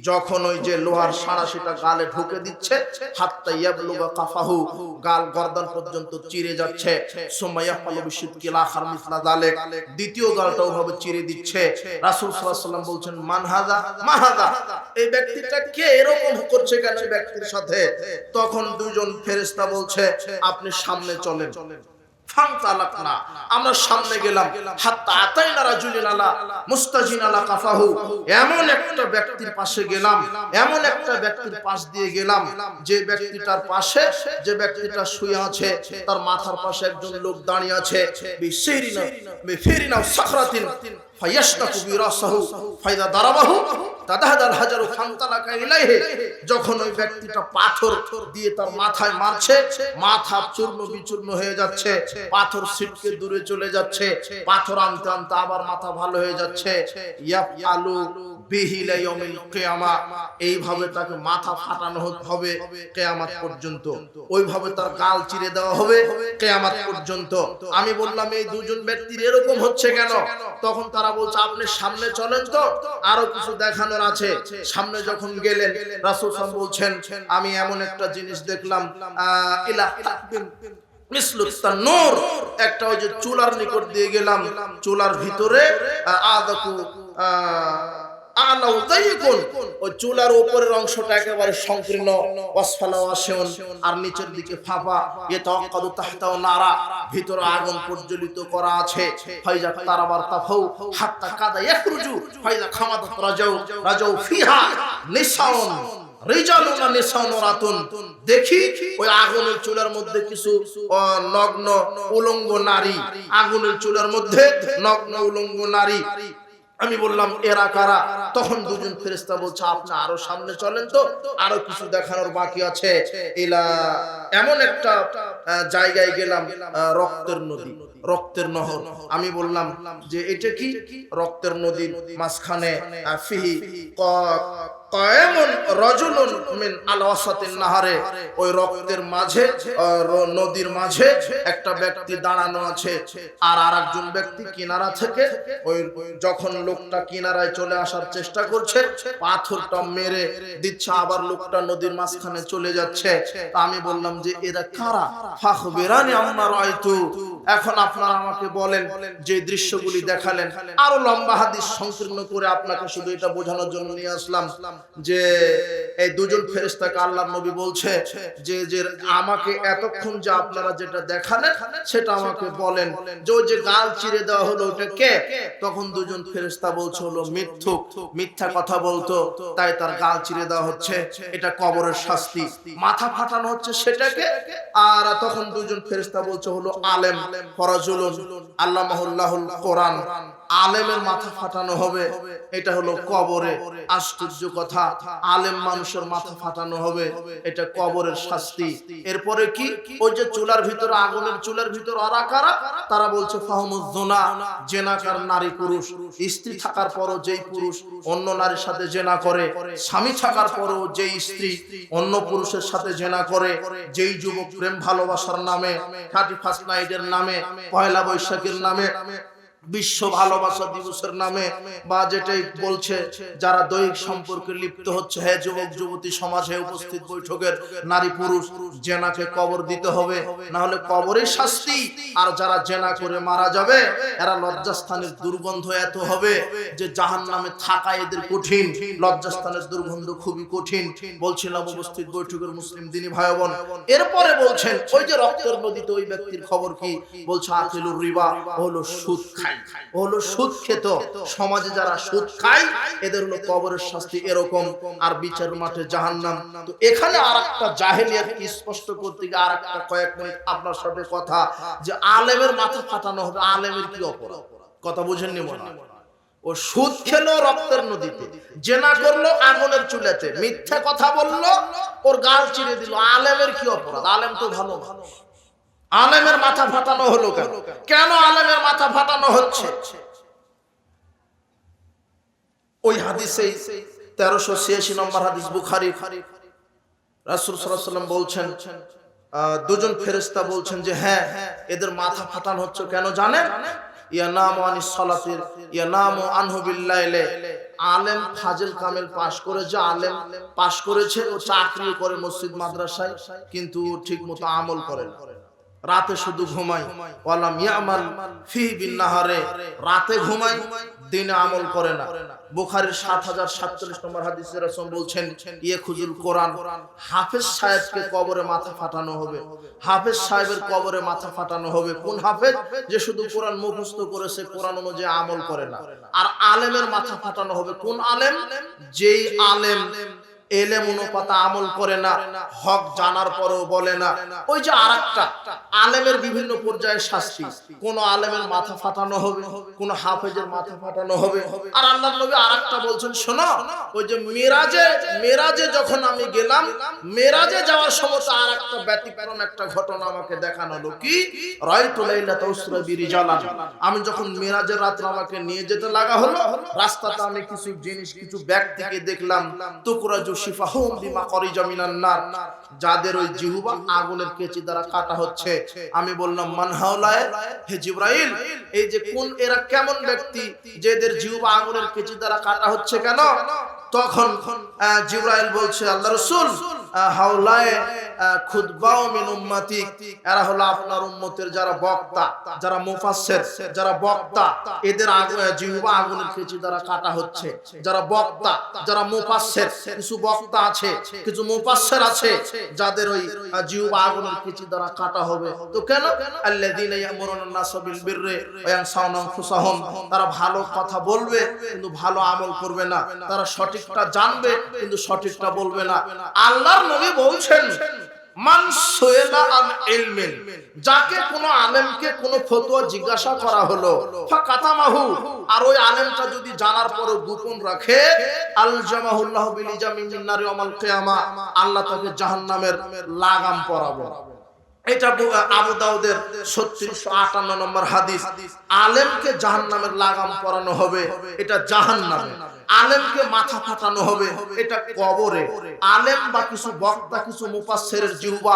Speaker 1: যখন ওই যে লোহার সাঁড়াশিটা গালে ঢুকে দিচ্ছে, হাত্তা ইয়াবলুগা কাফাহু, গাল গর্দান পর্যন্ত চিরে যাচ্ছে। সুম্মা ইয়াফালু বিশিদকিল আখার মিসলা যালিক, দ্বিতীয় গালটাও ভাবে চিরে দিচ্ছে। রাসূল সাল্লাল্লাহু আলাইহি ওয়াসাল্লাম বলছেন, মান হাযা মা হাযা, এই ব্যক্তিটা কে, এরকম করছে কেন এই ব্যক্তির সাথে? তখন দুজন ফেরেশতা বলছে, আপনি সামনে চলেন। ফান্তালাকনা, আমরা সামনে গেলাম। হাত্তা আতাইনা রাজুলিন আলা মুস্তাজিন আলা কাফাহু, এমন একটা ব্যক্তির পাশে গেলাম, এমন একটা ব্যক্তির পাশ দিয়ে গেলাম যে ব্যক্তিটার পাশে, যে ব্যক্তিটা শুয়ে আছে তার মাথার পাশে একজন লোক দাঁড়িয়ে আছে। বিশিরিনা বিফিরিনা সাখরাতিন ফায়াশতাকু বিরাসাহু ফাইদা দারাবাহু তাদাহাদাল হাজারু ফান্তালাকা ইলাইহি, যখন ওই ব্যক্তিটা পাথর দিয়ে তার মাথায় মারছে, মাথা চূর্ণ বিচূর্ণ হয়ে যাচ্ছে, পাথর ছিটকে দূরে চলে যাচ্ছে, পাথর আনতে আনতে আবার মাথা ভালো হয়ে যাচ্ছে। ইয়াফআলু বিহি লা ইয়াউমিল কিয়ামা, এইভাবে তাকে মাথা ফাটানো হবে কিয়ামত পর্যন্ত, ওইভাবে তার গাল চিরে দেওয়া হবে কিয়ামত পর্যন্ত। আমি বললাম, এই দুজন ব্যক্তির এরকম হচ্ছে কেন? তখন তারা বলছে, আপনি সামনে চলেন তো, আরো কিছু দেখানোর আছে। সামনে যখন গেলেন, রাসূল সাল্লাল্লাহু আলাইহি ওয়াসাল্লাম বলছেন, আমি এমন একটা জিনিস দেখলাম, ইলা মিসলু তান্নুর, একটা ওই যে চুলার নিকট দিয়ে গেলাম, চুলার ভিতরে আদাকু আলাউ যাইকুন, ওই চুলার উপরের অংশটা একেবারে সংকীর্ণ, ওয়াসফালা ওয়াশিউন, আর নিচের দিকে ফাঁপা, ইয়াতাওয়াক্কাদু তাহতাও নারা, ভিতরে আগুন প্রজ্বলিত করা আছে। ফাইজা তারাবার তাফাউ হাত্তা কাদা ইয়াখরুজু ফাইজা খামাদাত রাজাউ ফিহা নিসাউন রিজালুনা নিসাউরাতুন, দেখি ওই আগুনের চুলার মধ্যে কিছু নগ্ন উলঙ্গ নারী, আগুনের চুলার মধ্যে নগ্ন উলঙ্গ নারী। আমি বললাম, এরা কারা? তখন দুজন ফেরেশতা বলছে, আপনি আরো সামনে চলেন তো, আরো কিছু দেখানোর বাকি আছে। ইলা, এমন একটা জায়গায় গেলাম, রক্তের নদী, রক্তের নহর। আমি বললাম যে এটা কি? রক্তের নদীর মাঝখানে ফিহি কায়েমুন রাজুলুন মিন আলওয়াসাতিন নাহারে, ওই রক্তের মাঝে, নদীর মাঝে একটা ব্যক্তি দাঁড়ানো আছে, আর আরেকজন ব্যক্তি কিনারা থেকে, ওই যখন লোকটা কিনারায় চলে আসার চেষ্টা করছে, পাথরটা মেরে দিচ্ছে, আবার লোকটা নদীর মাঝখানে চলে যাচ্ছে। আমি বললাম যে এরা কারা? ফাখবিরানি আম্মা রাআইতু, এখন আপনারা আমাকে বলেন যে দৃশ্যগুলি দেখালেন। আরো লম্বা হাদিস সংকীর্ণ করে আপনাকে শুধু এটা বোঝানোর জন্য নিয়ে আসলাম। যে এই দুজন ফেরেশতাকে আল্লাহর নবী বলছে যে যে আমাকে এতক্ষণ যে আপনারা যেটা দেখালেন সেটা আমাকে বলেন, যে ওই যে গাল চিরে দেওয়া হলো ওটা কে? তখন দুজন ফেরেশতা বলছে হলো মিথ্যুক, মিথ্যা কথা বলতো তাই তার গাল চিরে দেওয়া হচ্ছে, এটা কবরের শাস্তি। মাথা ফাটানো হচ্ছে সেটাকে। আর তখন দুজন ফেরেশতা বলছে হলো আলেম ফরাজুলুন আল্লামাহুল্লাহুল কোরআন, আলেমের মাথা ফাটানো হবে, এটা হলো কবরে। আশ্চর্য কথা, আলেম মানুষের মাথা ফাটানো হবে, এটা কবরের শাস্তি। এরপরে কি? ওই যে চুলার ভিতরে, আগুনের চুলার ভিতর ওরা কারা? তারা বলছে ফাহমুজ জুনা, জেনাকার নারী পুরুষ। স্ত্রী থাকার পরও যেই পুরুষ অন্য নারীর সাথে জেনা করে, স্বামী থাকার পরও যেই স্ত্রী অন্য পুরুষের সাথে জেনা করে, যেই যুবক প্রেম ভালোবাসার নামে, 31st নাইটের নামে, পয়লা বৈশাখের নামে, বিশ্ব ভালোবাসা দিবসের নামে, বা যেটাই বলছে যারা দৈহিক সম্পর্কে লিপ্ত হচ্ছে, হে যুবক যুবতী সমাজ, হে উপস্থিত বৈঠকের নারী পুরুষ, জেনাকে কবর দিতে হবে, না হলে কবরের শাস্তি। আর যারা জেনা করে মারা যাবে এরা লজ্জাস্থানের দুর্গন্ধ এত হবে যে জাহান্নামে থাকা এদের কঠিন। লজ্জাস্থানের দুর্গন্ধ খুবই কঠিন। বলছিলাম উপস্থিত বৈঠকের মুসলিম দিনী ভাই বোন। এরপরে বলছেন ওই যে রক্তের নদীতে ওই ব্যক্তির খবর কি? বলছে আকিলুর রিবা, হলো সুদ খায়, হলো সুদ খেত। সমাজে যারা সুদ খায় এদের হলো কবরের শাস্তি এরকম, আর বিচার মাঠে জাহান্নাম। তো এখানে আরেকটা জাহেলিয়াতকে স্পষ্ট করতে গিয়ে আরেকটা কয়েক মিনিট আপনার সাথে কথা, যে আলেমের মাথা ফাটানো হবে, আলেমের কি অপরাধ? কথা বুঝেননি মনে হয়? ও সুদ খেলো রক্তের নদীতে, জেনা করলো আগুনের চুলাতে, মিথ্যা কথা বললো, ওর গাল চিরে দিল, আলেমের কি অপরাধ? আলেম তো ভালো মানুষ, আলেমের মাথা ফাটানো হলো কেন? কেন আলেমের মাথা ফাটানো হচ্ছে? ওই হাদিসে 1386 নম্বর হাদিস বুখারী, রাসূল সাল্লাল্লাহু আলাইহি ওয়াসাল্লাম বলছেন, দুজন ফেরেশতা বলছেন যে হ্যাঁ এদের মাথা ফাটানো হচ্ছে কেন জানেন? ইয়ানামু আনিস সালাতির ইয়ানামু আনহু বিল্লাইলে, আলেম ফাজিল কামেল পাশ করেছে, আলেম পাশ করেছে, ও চাকরি করে মসজিদ মাদ্রাসায়, কিন্তু ঠিকমতো আমল করে না, রাতে শুধু ঘুমায়। ওয়ালাম ইয়ামাল ফি বিন্নাহারে, রাতে ঘুমায়, দিনে আমল করে না। বুখারীর 7047 নম্বর হাদিসে রাসূল বলছেন ইয়াখুজুল কোরআন, হাফেজ সাহেবকে কবরে মাথা ফাটানো হবে। হাফেজ সাহেবের কবরে মাথা ফাটানো হবে। কোন হাফেজ? যে শুধু কোরআন মুখস্থ করেছে, কোরআন অনুযায়ী আমল করে না। আর আলেমের মাথা ফাটানো হবে। কোন আলেম? যেই আলেম এলেম অনুপাতে আমল করে না, হক জানার পরেও বলে না। ওই যে আরেকটা আলেমের বিভিন্ন পর্যায়ে শাস্তি, কোন আলেমের মাথা ফাটানো হবে, কোন হাফেজের মাথা ফাটানো হবে। আর আল্লাহর নবী আরেকটা বলছেন, শোনো, ওই যে মেরাজে যখন আমি গেলাম, মেরাজে যাওয়ার সময় আরেকটা ব্যতিক্রম একটা ঘটনা আমাকে দেখানো হলো। কি? রাইতু লাইলাতা উসরা বিরিজালান, আমি যখন মেরাজের রাতে আমাকে নিয়ে যেতে লাগা হলো, রাস্তাতে আমি কিছু জিনিস, কিছু ব্যক্তিকে দেখলাম, তুকরাজু শিফাহুম বিমা করিজা মিনান নার, যাদের ওই জিহ্বা আগুনের কেচি দ্বারা কাটা হচ্ছে। আমি বললাম মান হাওলায়, হে জিবরাইল, এই যে কোন, এরা কেমন ব্যক্তি যে এদের জিহ্বা আগুনের কেচি দ্বারা কাটা হচ্ছে কেন? তখন জিবরাইল বলছে, আল্লাহ রাসূল, হাওলায় খুতবাউ মিন উম্মতি, এরা হলো আপনার উম্মতের যারা বক্তা, যারা মুফাসসির, যারা বক্তা, এদের জিহ্বা আগুনের কেচি দ্বারা কাটা হচ্ছে। যারা বক্তা, যারা মুফাসসির, কিছু বক্তা আছে, কিছু মুফাসসির আছে, যাদের ওই জিহ্বা আগুনের কেচি দ্বারা কাটা হবে। তো কেন? আল্লাযীনা ইয়ামুরুনা নাসা বিল বিররি ওয়া ইয়ানসাউনা আনফুসাহুম, তারা ভালো কথা বলবে কিন্তু ভালো আমল করবে না, তারা সঠিকটা জানবে কিন্তু সঠিকটা বলবে না। আল্লাহর নবী বলছেন, মান সুইলা আন ইলমিন, যাকে কোন আলেমকে কোন ফতোয়া জিজ্ঞাসা করা হলো, ফাকাতামাহু, আর ওই আলেমটা যদি জানার পরও গোপন রাখে, আলজামাহুল্লাহু বিলিজামিন মিন নারি ইয়াউমাল কিয়ামা, আল্লাহ তাকে জাহান্নামের লাগাম পরাবে। এটা আবু দাউদের 3658 নম্বর হাদিস। আলেমকে জাহান্নামের লাগাম পরানো হবে, এটা জাহান্নামে। আলেমকে মাথা ফাটানো হবে, এটা কবরে। আলেম বা কিছু বক্তা, কিছু মুফাসসিরের জিহ্বা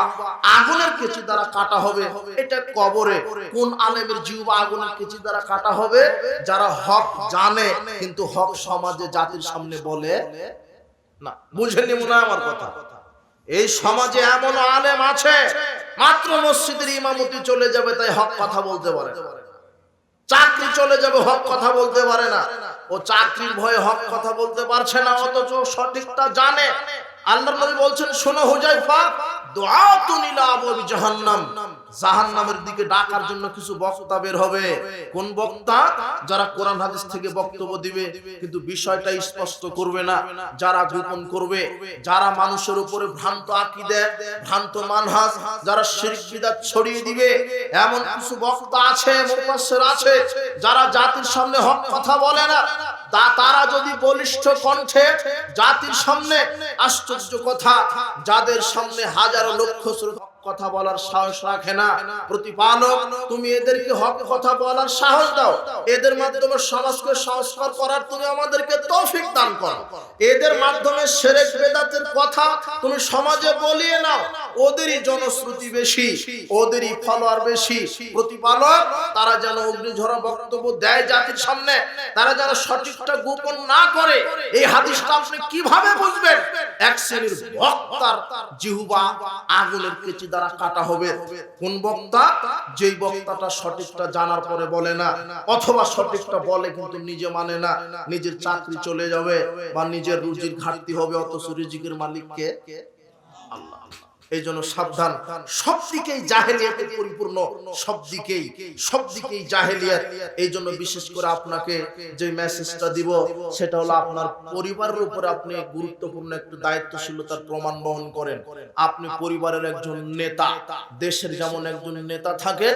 Speaker 1: আগুনের কেচি দ্বারা কাটা হবে, এটা কবরে। কোন আলেমের জিহ্বা আগুনের কেচি দ্বারা কাটা হবে? যারা হক জানে কিন্তু হক সমাজে জাতির সামনে বলে না। বুঝেননি মনে হয় আমার কথা? এই সমাজে এমন আলেম আছে, মাত্র মসজিদের ইমামতি চলে যাবে তাই হক কথা বলতে পারে। চাকরি চলে যাবে, হক কথা বলতে পারে না। ও চাকরির ভয়ে হক কথা বলতে পারছে না, অথচ সঠিকটা জানে। আল্লাহর নবী বলছেন, শোনো হুজাইফা, দুআতুন ইলা আবওয়াবি জাহান্নাম, জাহান্নামের দিকে ডাকার জন্য কিছু বক্তা বের হবে। কোন বক্তা? যারা কোরআন হাদিস থেকে বক্তব্য দিবে কিন্তু বিষয়টা স্পষ্ট করবে না, যারা গোপন করবে, যারা মানুষের উপরে ভ্রান্ত আকীদা, ভ্রান্ত মানহাজ, যারা শিরক বিদআত ছড়িয়ে দিবে, এমন কিছু বক্তা আছে, মুফাসসির আছে, যারা জাতির সামনে হক কথা বলে না। তারা যদি বলিষ্ঠ কণ্ঠে জাতির সামনে আশ্চর্য কথা, যাদের সামনে হাজারো লক্ষ কথা বলার সাহস রাখে না, প্রতিপালক তুমি এদেরকে হক কথা বলার সাহস দাও, এদের মাধ্যমে সমাজকে সংস্কার করার তুমি আমাদেরকে তৌফিক দান করো, এদের মাধ্যমে শিরক বিদআতের কথা তুমি সমাজে বলিয়ে নাও। ওদেরই জনশ্রুতি বেশি, ওদেরই ফলোয়ার বেশি। প্রতিপালক তারা যেন অগ্নিঝরা বক্তব্য দেয় জাতির সামনে, তারা যেন সঠিকটা গোপন না করে। এই হাদিসটা আপনি কিভাবে বুঝবেন? এক শ্রেণীর বক্তার জিহ্বা আগুনের কেচি দ্বারা কাটা হবে। কোন বক্তা? যেই বক্তাটা সঠিকটা জানার পরে বলে না, অথবা সঠিকটা বলে কিন্তু নিজে মানে না, নিজের চাকরি চলে যাবে বা নিজের রুজির ঘাটতি হবে, অথচ রিজিকের মালিক কে? আল্লাহ। এই জন্য সাবধান, সব দিকেই জাহেলিয়াতে পরিপূর্ণ, সব দিকেই জাহেলিয়াত। এই জন্য বিশেষ করে আপনাকে যে মেসেজটা দিব সেটা হলো, আপনার পরিবারের উপরে আপনি গুরুত্বপূর্ণ একটু দায়িত্বশীলতার প্রমাণ বহন করেন। আপনি পরিবারের একজন নেতা, দেশের যেমন একজন নেতা থাকে,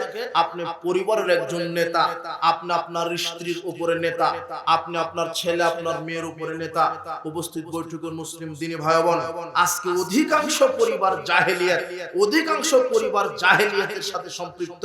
Speaker 1: আপনি পরিবারের একজন নেতা। আপনি আপনার স্ত্রীর উপরে নেতা, আপনি আপনার ছেলে আপনার মেয়ের উপরে নেতা। উপস্থিত বৈঠকের মুসলিম দিনী ভাই বোন, আজকে অধিকাংশ পরিবার অধিকাংশ পরিবার জাহেলিয়াতের সাথে সম্পৃক্ত।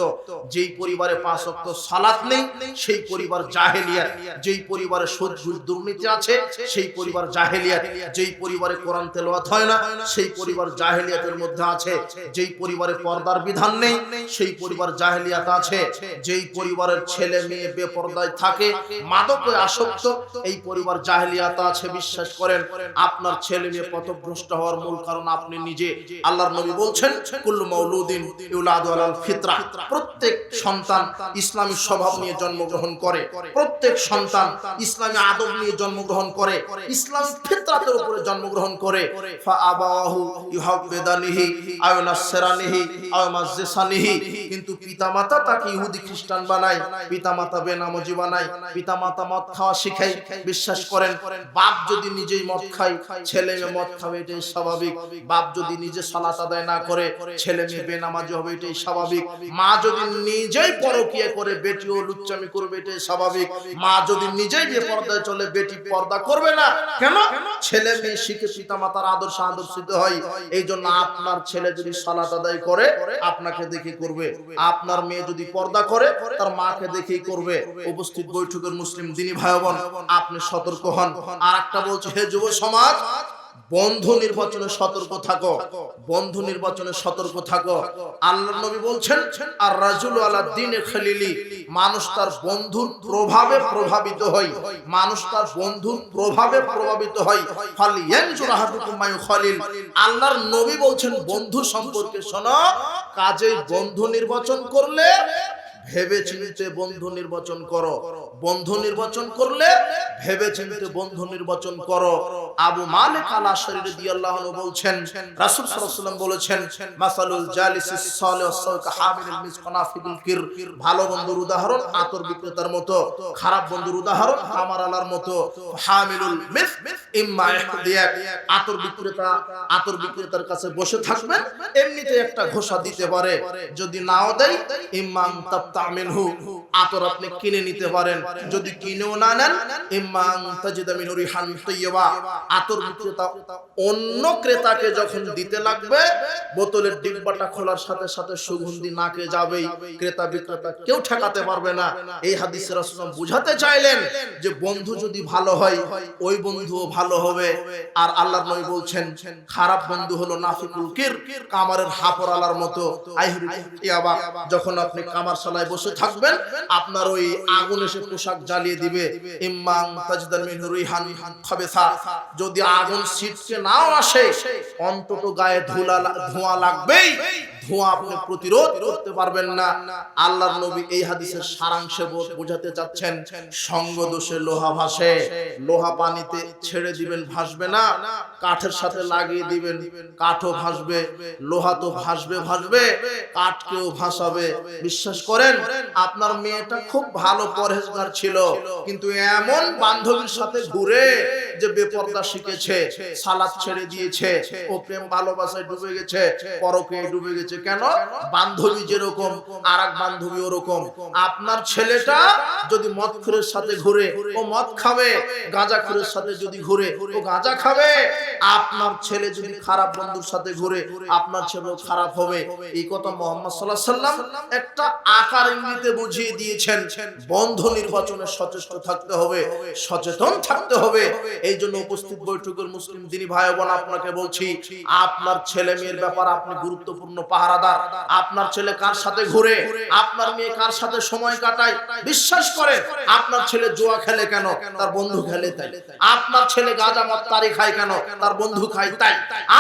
Speaker 1: যেই পরিবারে 5 ওয়াক্ত সালাত নেই সেই পরিবার জাহেলিয়াত, যেই পরিবারে সুদ ঘুষ দুর্নীতি আছে সেই পরিবার জাহেলিয়াত, যেই পরিবারে কোরআন তেলাওয়াত হয় না সেই পরিবার জাহেলিয়াতের মধ্যে আছে, যেই পরিবারে পর্দার বিধান নেই সেই পরিবার জাহেলিয়াত আছে, যেই পরিবারের ছেলে মেয়ে বেপরদায় থাকে, মাদকে আসক্ত, এই পরিবার জাহেলিয়াত আছে। বিশ্বাস করেন, আপনার ছেলে মেয়ে পথভ্রষ্ট হওয়ার মূল কারণ আপনি নিজে। আল্লাহর নবী বলছেন, কুল্লু মাউলুদিন ইউলাদু আলাল ফিতরা, প্রত্যেক সন্তান ইসলামী স্বভাব নিয়ে জন্মগ্রহণ করে, প্রত্যেক সন্তান ইসলামী আদব নিয়ে জন্মগ্রহণ করে, ইসলামী ফিতরাতের উপরে জন্মগ্রহণ করে। ফা আবাহু ইউহাব্বিদানিহি আও নাসরানিহি আও মাজসানিহি, কিন্তু পিতামাতা তাকে ইহুদি খ্রিস্টান বানায়, পিতামাতা বেনামাজি বানায়, পিতামাতা মদ খাওয়া শিখায়। বিশ্বাস করেন, বাপ যদি নিজেই মদ খায়, ছেলে মেয়ে মদ খাবে, এটাই স্বাভাবিক। বাপ যদি নিজে সালাত আদায় না করে, ছেলে মেয়ে বেনামাজি হবে, এটাই স্বাভাবিক। মা যদি নিজেই পরকিয়া করে, বেটিও লুচ্চামি করবে, এটাই স্বাভাবিক। মা যদি নিজেই বেপরদায় চলে, বেটি পর্দা করবে না। কেন? ছেলে মেয়ে শিখে পিতামাতার আদর্শ আদর্শিত হয়। এই জন্য আপনার ছেলে যদি সালাত আদায় করে, আপনাকে দেখে করবে। আপনার মেয়ে যদি পর্দা করে, তার মাকে দেখেই করবে। উপস্থিত বৈঠকের মুসলিম দিনী ভাই বোন, আপনি সতর্ক হন। আর একটা বলছে, হে যুব সমাজ, বন্ধু নির্বাচনে সতর্ক থাকো, বন্ধু নির্বাচনে সতর্ক থাকো। আল্লাহর নবী বলছেন, আর রাজুলু আলা দ্বীনি খলিলি, মানুষ তার বন্ধুর প্রভাবে প্রভাবিত হয়, মানুষ তার বন্ধুর প্রভাবে প্রভাবিত হয়। ফালইয়ানজুর আহাদুকুম মা ইউখালিল, আল্লাহর নবী বলছেন বন্ধু সম্পর্কে শোনো, কাজেই বন্ধু নির্বাচন করলে ভেবে চিন্তে বন্ধু নির্বাচন করো, বন্ধু নির্বাচন করলে ভেবে চিন্তে বন্ধু নির্বাচন করো। আবু মালিক আল আশআরী রাদিয়াল্লাহু আনহু বলছেন, রাসূল সাল্লাল্লাহু আলাইহি ওয়াসাল্লাম বলেছেন, মাসালুল জালিসিস সালিহ সাওকা হামিলুল মিসকানা ফিল কির, ভালো বন্ধুর উদাহরণ আতর বিক্রেতার মতো, খারাপ বন্ধুর উদাহরণ কামারআলার মতো। হামিলুল মিস ইম্মা ইহদিয়াক, আতর বিক্রেতার কাছে বসে থাকবেন, এমনিতে একটা ঘোষা দিতে পারে, যদি নাও দেয় ইম্মাম তামিনহু, আতর আপনি কিনে নিতে পারেন, যদি কিনেও না নেন ইম্মাম তাজিদা মিনহু রিহান তাইয়্যিবা, আতর বিক্রেতা অন্য ক্রেতাকে যখন দিতে লাগবে, বোতলের ডিব্বাটা খোলার সাথে সাথে সুগন্ধি নাকে যাবেই, ক্রেতা বিক্রেতা কেউ ঠেকাতে পারবে না। এই হাদিসে রাসূল বুঝাতে চাইলেন যে বন্ধু যদি ভালো হয়, ওই বন্ধুও ভালো হবে। আর আল্লাহর নবী বলছেন, খারাপ বন্ধু হলো নাফিকুল কির, কামারের হাপরালার মতো। আইহুরিয়াবা, যখন আপনি কামারশালায় বসে থাকবেন, আপনার ওই আগুন এসে পোশাক জ্বালিয়ে দিবে। ইম্মাম তাজদার মিনহু রিহান খাবিসা, যদি আগুন ছিটকে নাও আসে, অন্তত গায়ে ধোঁয়া লাগবেই, ধোঁয়া আপনি প্রতিরোধ করতে পারবেন না। আল্লাহর নবী এই হাদিসের সারাংশে বোঝাতে চাচ্ছেন, সঙ্গ দোষে লোহা ভাসে, লোহা পানিতে ছেড়ে দিবেন ভাসবে না, কাঠের সাথে লাগিয়ে দিবেন কাঠও ভাসবে, লোহা তো ভাসবে ভাসবে, কাঠকেও ভাসাবে। বিশ্বাস করেন, আপনার মেয়েটা খুব ভালো পরহেজগার ছিল, কিন্তু এমন বান্ধবীর সাথে ঘুরে যে বেপরদা শিখেছে, সালাত ছেড়ে দিয়েছে, ও প্রেম ভালোবাসায় ডুবে গেছে, পরকে ডুবে গেছে। কেন? বান্ধবী যেরকম আরেক বান্ধবী ওরকম। আপনার ছেলেটা যদি মদখোরের সাথে ঘুরে, ও মদ খাবে, গাঁজাখোরের সাথে যদি ঘুরে, ও গাঁজা খাবে। আপনার ছেলে যদি খারাপ বন্ধুর সাথে ঘুরে, আপনার ছেলেও খারাপ হবে। এই কথা মুহাম্মদ সাল্লাল্লাহু আলাইহি ওয়াসাল্লাম একটা আকার ইঙ্গিতে বুঝিয়ে দিয়েছেন। বন্ধু নির্বাচনে সচেষ্ট থাকতে হবে, সচেতন থাকতে হবে। এই জন্য উপস্থিত বৈঠকের মুসলিম দিনী ভাই বোন, আপনাকে বলছি, আপনার ছেলে মেয়ের ব্যাপার আপনি গুরুত্বপূর্ণ পাহারাদার। আপনার ছেলে কার সাথে ঘুরে, আপনার মেয়ে কার সাথে সময় কাটায়, বিশ্বাস করেন, আপনার ছেলে জুয়া খেলে কেন? তার বন্ধু খেলে তাই। আপনার ছেলে গাঁজা মদ তারি খায় কেন? তার বন্ধু খায় তাই।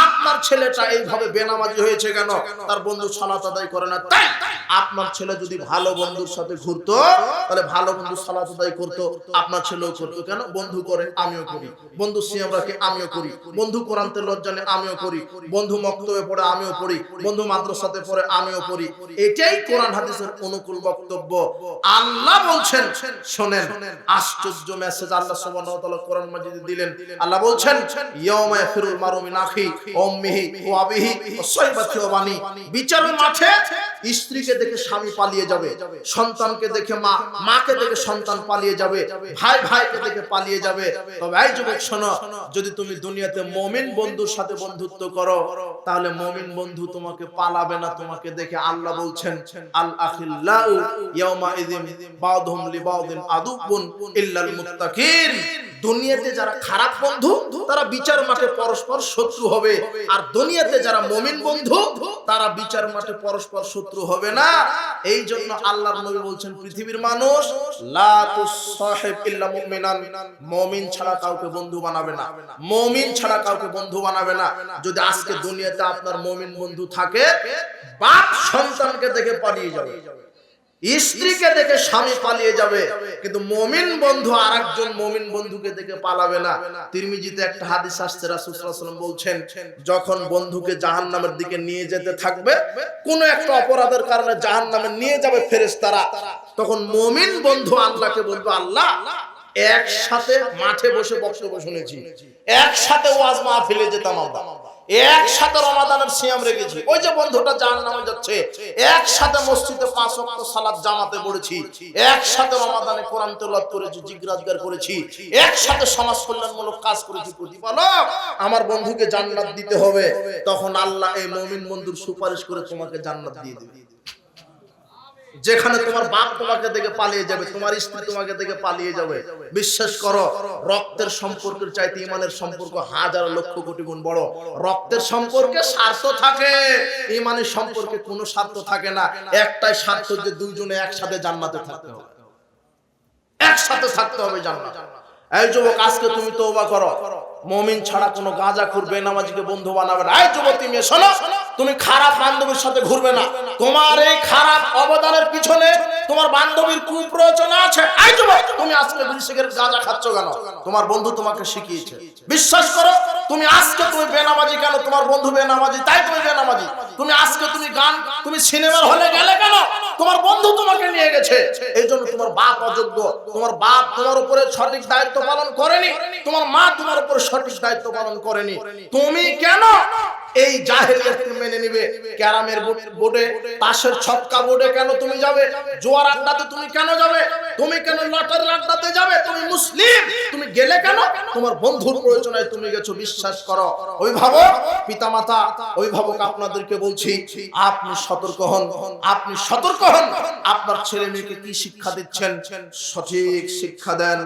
Speaker 1: আপনার ছেলেটা এইভাবে বেনামাজি হয়েছে কেন? তার বন্ধু সালাত আদায় করে না তাই। আপনার ছেলে যদি ভালো বন্ধুর সাথে ঘুরতো, তাহলে ভালো বন্ধু সালাত আদায় করতো, আপনার ছেলেও করতো। কেন? বন্ধু করে, আমিও করি। বন্ধু সিয়াম রাখে, আমিও করি। বন্ধু কোরআন তেলাওয়াত জানে, আমিও করি। বন্ধু মক্তবে পড়ে, আমিও পড়ি। বন্ধু মাদ্রাসাতে পড়ে, আমিও পড়ি। এটাই কোরআন হাদিসের অনুকূল বক্তব্য। আল্লাহ বলছেন, শোনেন, আশ্চর্য মেসেজ আল্লাহ সুবহানাহু ওয়া তাআলা কোরআন মাজিদে দিলেন। আল্লাহ বলছেন, ইয়াউমা ইয়াফিরুল মারউ মিন আখি ওয়া উম্মিহি ওয়া আবিহি ওয়া সাইবাতি ওয়া বানি। বিচারের মাঠে স্ত্রীকে দেখে স্বামী পালিয়ে যাবে, সন্তানকে দেখে মা, মাকে দেখে সন্তান পালিয়ে যাবে, ভাই ভাইকে দেখে পালিয়ে যাবে। তবে এই যুবক শোনো, যদি তুমি দুনিয়াতে মুমিন বন্ধুর সাথে বন্ধুত্ব করো, তাহলে মুমিন বন্ধু তোমাকে পালাবে না। তোমাকে দেখে আল্লাহ বলছেন, আল আখিল্লাউ ইয়াউমা ইযিম বাউদুহুম লিবাউদিন আদুবুন ইল্লাল মুত্তাকিন। দুনিয়াতে যারা খারাপ বন্ধু, তারা বিচার মাঠে পরস্পর শত্রু হবে। আর দুনিয়াতে যারা মুমিন বন্ধু, তারা বিচার মাঠে পরস্পর শত্রু হবে না। এই জন্য আল্লাহর নবী বলছেন, পৃথিবীর মানুষ লা তুসাহিব ইল্লা মুমিনান, মুমিন ছাড়া কাউকে বন্ধু বানাবে না, মুমিন ছাড়া কাউকে বন্ধু বানাবে না। যদি আজকে দুনিয়াতে আপনার মুমিন বন্ধু থাকে, বাপ সন্তানকে দেখে পালিয়ে যাবে, স্ত্রীকে দেখে স্বামী পালিয়ে যাবে, কিন্তু মুমিন বন্ধু আরেকজন মুমিন বন্ধুকে দেখে পালাবে না। তিরমিজিতে একটা হাদিস আসছে, রাসূল সাল্লাল্লাহু আলাইহি ওয়াসাল্লাম বলছেন, যখন বন্ধুকে জাহান্নামের দিকে নিয়ে যেতে থাকবে, কোন একটা অপরাধের কারণে জাহান্নামে নিয়ে যাবে ফেরেশতারা, তখন মুমিন বন্ধু আল্লাহকে বলবে, আল্লাহ, একসাথে মাঠে বসে বক্তব্য শুনেছি, একসাথে ওয়াজ মাহফিলে যেতাম, আমরা একসাথে রমাদানের সিয়াম রেখেছি, ওই যে বন্ধুটা জাহান্নামে যাচ্ছে, একসাথে মসজিদে 5 ওয়াক্ত সালাত জামাতে পড়েছি, একসাথে রমাদানে কোরআন তেলাওয়াত করেছি, জিকির করেছি, একসাথে সমাজ কল্যাণমূলক কাজ করেছি, প্রতিপালক আমার বন্ধুকে জান্নাত দিতে হবে। তখন আল্লাহ এই মুমিন বন্ধুর সুপারিশ করে তোমাকে জান্নাত দিয়ে দেবে। যেখানে তোমার বাপ তোমাকে দেখে পালিয়ে যাবে, তোমার স্ত্রী তোমাকে দেখে পালিয়ে যাবে, বিশ্বাস করো, রক্তের সম্পর্কের চাইতে ঈমানের সম্পর্ক হাজার লক্ষ কোটি গুণ বড়। রক্তের সম্পর্কে স্বার্থ থাকে, ঈমানের সম্পর্কে কোনো স্বার্থ থাকে না। একটাই স্বার্থ, যে দুইজনে একসাথে জান্নাতে থাকতে হবে, একসাথে থাকতে হবে জান্নাতে। এই যুবক, আজকে তুমি তওবা করো, মুমিন ছাড়া কোনো গাঁজাখোর বেনামাজিকে বন্ধু বানাবে না। এই যুবতী মেয়ে শোনো, তুমি খারাপ বান্ধবীর সাথে ঘুরবে না। তোমার এই খারাপ অবদানের পিছনে তোমার বান্ধবীর কুপ্রয়োজন আছে। এই যুবক, তুমি আজকে বিড়ি সিগারেট গাঁজা খাচ্ছ কেন? তোমার বন্ধু তোমাকে শিখিয়েছে। বিশ্বাস করো, তুমি আজকে তুমি বেনামাজি কেন? তোমার বন্ধু বেনামাজি, তাই তুমি বেনামাজি। তুমি আজকে তুমি গান, তুমি সিনেমার হলে গেলে কেন? তোমার বন্ধু তোমাকে নিয়ে গেছে। এই জন্য তোমার বাপ অযোগ্য, তোমার বাপ তোমার উপরে সঠিক দায়িত্ব পালন করেনি, তোমার মা তোমার উপরে সঠিক দায়িত্ব পালন করেনি। তুমি কেন এই জাহেলিয়াত মেনে নিবে? ক্যারামের বোর্ডে, তাসের ছক্কা বোর্ডে কেন তুমি যাবে? জোয়ার আড্ডাতে তুমি কেন যাবে? তুমি কেন লটারির আড্ডাতে যাবে? তুমি মুসলিম, তুমি গেলে কেন? তোমার বন্ধুর প্রয়োজনে তুমি গেছো। বিশ্বাস করো, অভিভাবক, পিতামাতা, অভিভাবক, আপনাদেরকে বলছি, আপনি সতর্ক হন, আপনি সতর্ক হন। আপনার ছেলে মেয়েকে কি শিক্ষা দিচ্ছেন? সঠিক শিক্ষা দেন,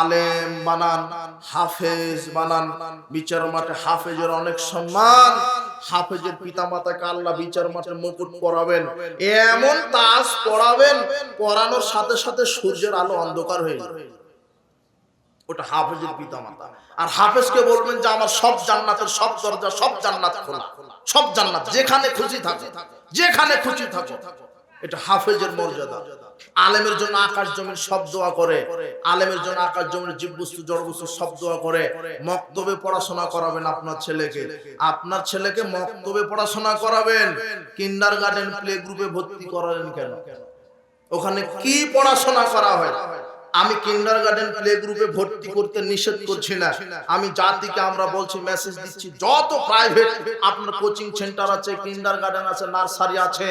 Speaker 1: আলেম বানান, হাফেজ বানান। বিচার মাঠে হাফেজের অনেক সম্মান। হাফেজের পিতামাতাকে আল্লাহ বিচার মাঠে মুকুট পরাবেন, এমন তাজ পরাবেন, পরানোর সাথে সাথে সূর্যের আলো অন্ধকার হয়ে যাবে। ওটা হাফেজের পিতামাতা। আর হাফেজকে বলবেন যে আমার সব জান্নাতের সব দরজা, সব জান্নাত খোলা, সব জান্নাত, যেখানে খুশি থাকো, যেখানে খুশি থাকো। এটা হাফেজের মর্যাদা। আলেমের জন্য আকাশ জমিন সব দোয়া করে, আলেমের জন্য আকাশ জমিন জীব বস্তু জড় বস্তু সব দোয়া করে। মক্তবে পড়াশোনা করাবেন আপনার ছেলেকে, আপনার ছেলেকে মক্তবে পড়াশোনা করাবেন, কিন্ডারগার্টেন প্লে গ্রুপে ভর্তি করালেন কেন? ওখানে কি পড়াশোনা করা হয়? আমি কিন্ডারগার্টেন প্লে গ্রুপে ভর্তি করতে নিষেধ করছি না, আমি জাতিকে আমরা বলছি, মেসেজ দিচ্ছি, যত প্রাইভেট আপনার কোচিং সেন্টার আছে, কিন্ডারগার্টেন আছে, নার্সারি আছে,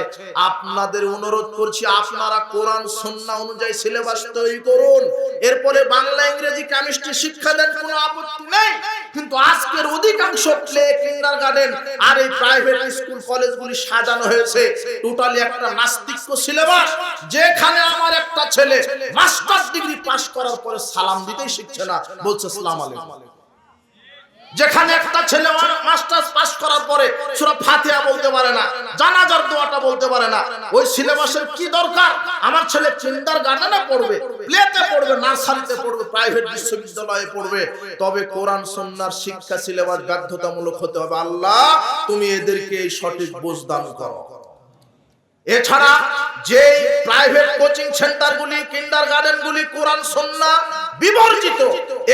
Speaker 1: আপনাদের অনুরোধ করছি আপনারা কোরআন সুন্নাহ অনুযায়ী সিলেবাস তৈরি করুন। এরপরে বাংলা ইংরেজি কেমিস্ট্রি শিক্ষা দেন, কোনো আপত্তি নেই। কিন্তু আজকের অধিকাংশ প্লে কিন্ডারগার্টেন আর এই প্রাইভেট স্কুল কলেজগুলি সাজানো হয়েছে টোটালি একটা নাস্তিক্য সিলেবাস, যেখানে আমার একটা ছেলে মাস্টার্স ডিগ্রি পাস করার পরে সালাম দিতেই শিখছে না, বলছে আসসালামু আলাইকুম। যেখানে একটা ছেলে মাস্টার্স পাস করার পরে সূরা ফাতিহা বলতে পারে না, জানাজার দোয়াটা বলতে পারে না, ওই সিলেবাসের কি দরকার? আমার ছেলে কিন্ডারগার্টেনে পড়বে, প্লেতে পড়বে, নার্সারিতে পড়বে, প্রাইভেট বিশ্ববিদ্যালয়ে পড়বে, তবে কোরআন সুন্নাহর শিক্ষা সিলেবাস বাধ্যতামূলক হতে হবে। আল্লাহ তুমি এদেরকে এই সঠিক বুঝ দান করো। এছাড়া যে প্রাইভেট কোচিং সেন্টারগুলি, কিন্ডারগার্টেনগুলি কোরআন সুন্নাহ বিবর্জিত,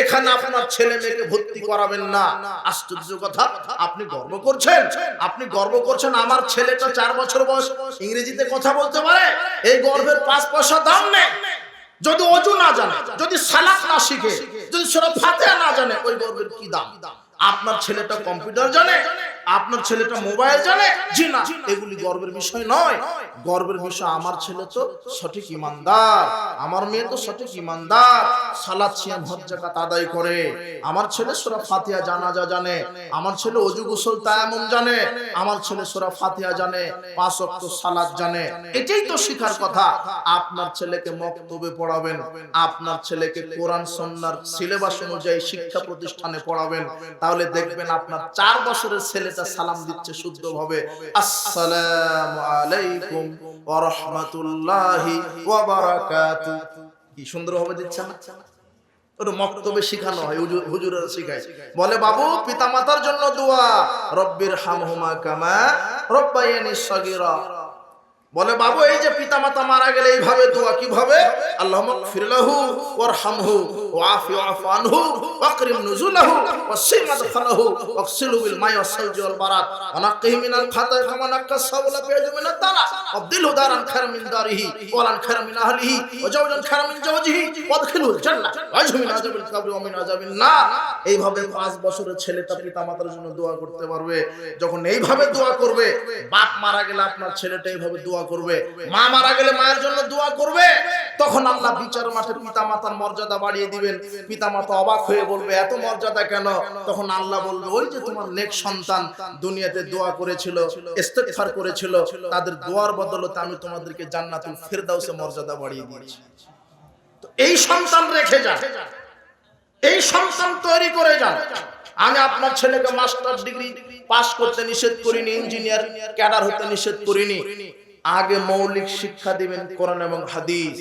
Speaker 1: এখানে আপনার ছেলে মেয়েকে ভর্তি করাবেন না। আশ্চর্য কথা, আপনি গর্ব করছেন, আপনি গর্ব করছেন আমার ছেলেটা 4 বছর বয়স ইংরেজিতে কথা বলতে পারে, এই গর্বের 5 পয়সা দাম নেই। যদি ওযু না জানে, যদি সালাত না শিখে, যদি সূরা ফাতিহা না জানে, ওই গর্বের কি দাম? আপনার ছেলেটা কম্পিউটার জানে, আপনার ছেলেটা মোবাইল জানে, জি না, এগুলি গর্বের বিষয় নয়। গর্বের বিষয় আমার ছেলে তো সঠিক ইমানদার, আমার মেয়ে তো সঠিক ইমানদার, সালাত সিয়াম হজ যাকাত আদায় করে, আমার ছেলে সূরা ফাতিহা জানাজা জানে, আমার ছেলে ওযু গোসল তায়াম্মুম জানে, আমার ছেলে সূরা ফাতিহা জানে, 5 ওয়াক্ত সালাত জানে। এটাই তো শিখার কথা। আপনার ছেলেকে মক্তবে পড়াবেন, আপনার ছেলেকে কোরআন সুন্নাহর সিলেবাস অনুযায়ী শিক্ষা প্রতিষ্ঠানে পড়াবেন, তাহলে দেখবেন আপনার 4 বছরের ছেলেটা সালাম দিচ্ছে শুদ্ধভাবে, আসসালামু আলাইকুম ওয়া রাহমাতুল্লাহি ওয়া বারাকাতুহু। কি সুন্দরভাবে দিচ্ছে না? ওটা মক্তবে শেখানো হয়, হুজুরেরা শেখায়। বলে বাবু পিতামাতার জন্য দোয়া, রব্বির হামহুমা কামা রব্বায়ানি সগীরা। বলে বাবু এই যে পিতামাতা মারা গেলে এইভাবে দোয়া, কিভাবে? আল্লাহুম্মা গফির লাহু ওয়ারহামহু ওয়াফি ওয়াফু আনহু ওয়াকরিম নুজুলাহু ওয়াসি মাদখালাহু ওয়াগসিলহু বিল মাই ওয়াসসালজি ওয়াল বারাদ ওয়া নাক্কিহি মিনাল খাতায়া কামা নাক্কাস সাওলা ফিয়াজু মিনাদ দারা আবদিলহু দারান খায়রাম মিন দারিহি ওয়া লান খায়রাম মিন আহলিহি ওয়া জাওজান খায়রাম মিন জাওজিহি ওয়াদখিলুল জান্নাহ ওয়াজহু মিন আযাবিল কবরি ওয়া মিন আযাবিন নার। এইভাবে 5 বছরের ছেলেটা পিতামাতার জন্য দোয়া করতে পারবে। যখন এইভাবে দোয়া করবে, বাপ মারা গেলে আপনার ছেলেটা এইভাবে দোয়া করবে, মা মারা গেলে মায়ের জন্য দোয়া করবে, তখন আল্লাহ বিচার মাঠে পিতামাতার মর্যাদা বাড়িয়ে দিবেন। পিতামাতা অবাক হয়ে বলবে এত মর্যাদা কেন? তখন আল্লাহ বলবে ওই যে তোমার নেক সন্তান দুনিয়াতে দোয়া করেছিল, ইস্তেগফার করেছিল, তাদের দোয়ার বদলতে আমি তোমাদেরকে জান্নাতুল ফিরদাউসে মর্যাদা বাড়িয়ে দিয়েছি। তো এই সন্তান রেখে যান, এই সন্তান তৈরি করে যান। আমি আপনার ছেলেকে মাস্টার ডিগ্রি পাস করতে নিষেধ করিনি, ইঞ্জিনিয়ার ক্যাডার হতে নিষেধ করিনি। আগে মৌলিক শিক্ষা দিবেন কোরআন এবং হাদিস।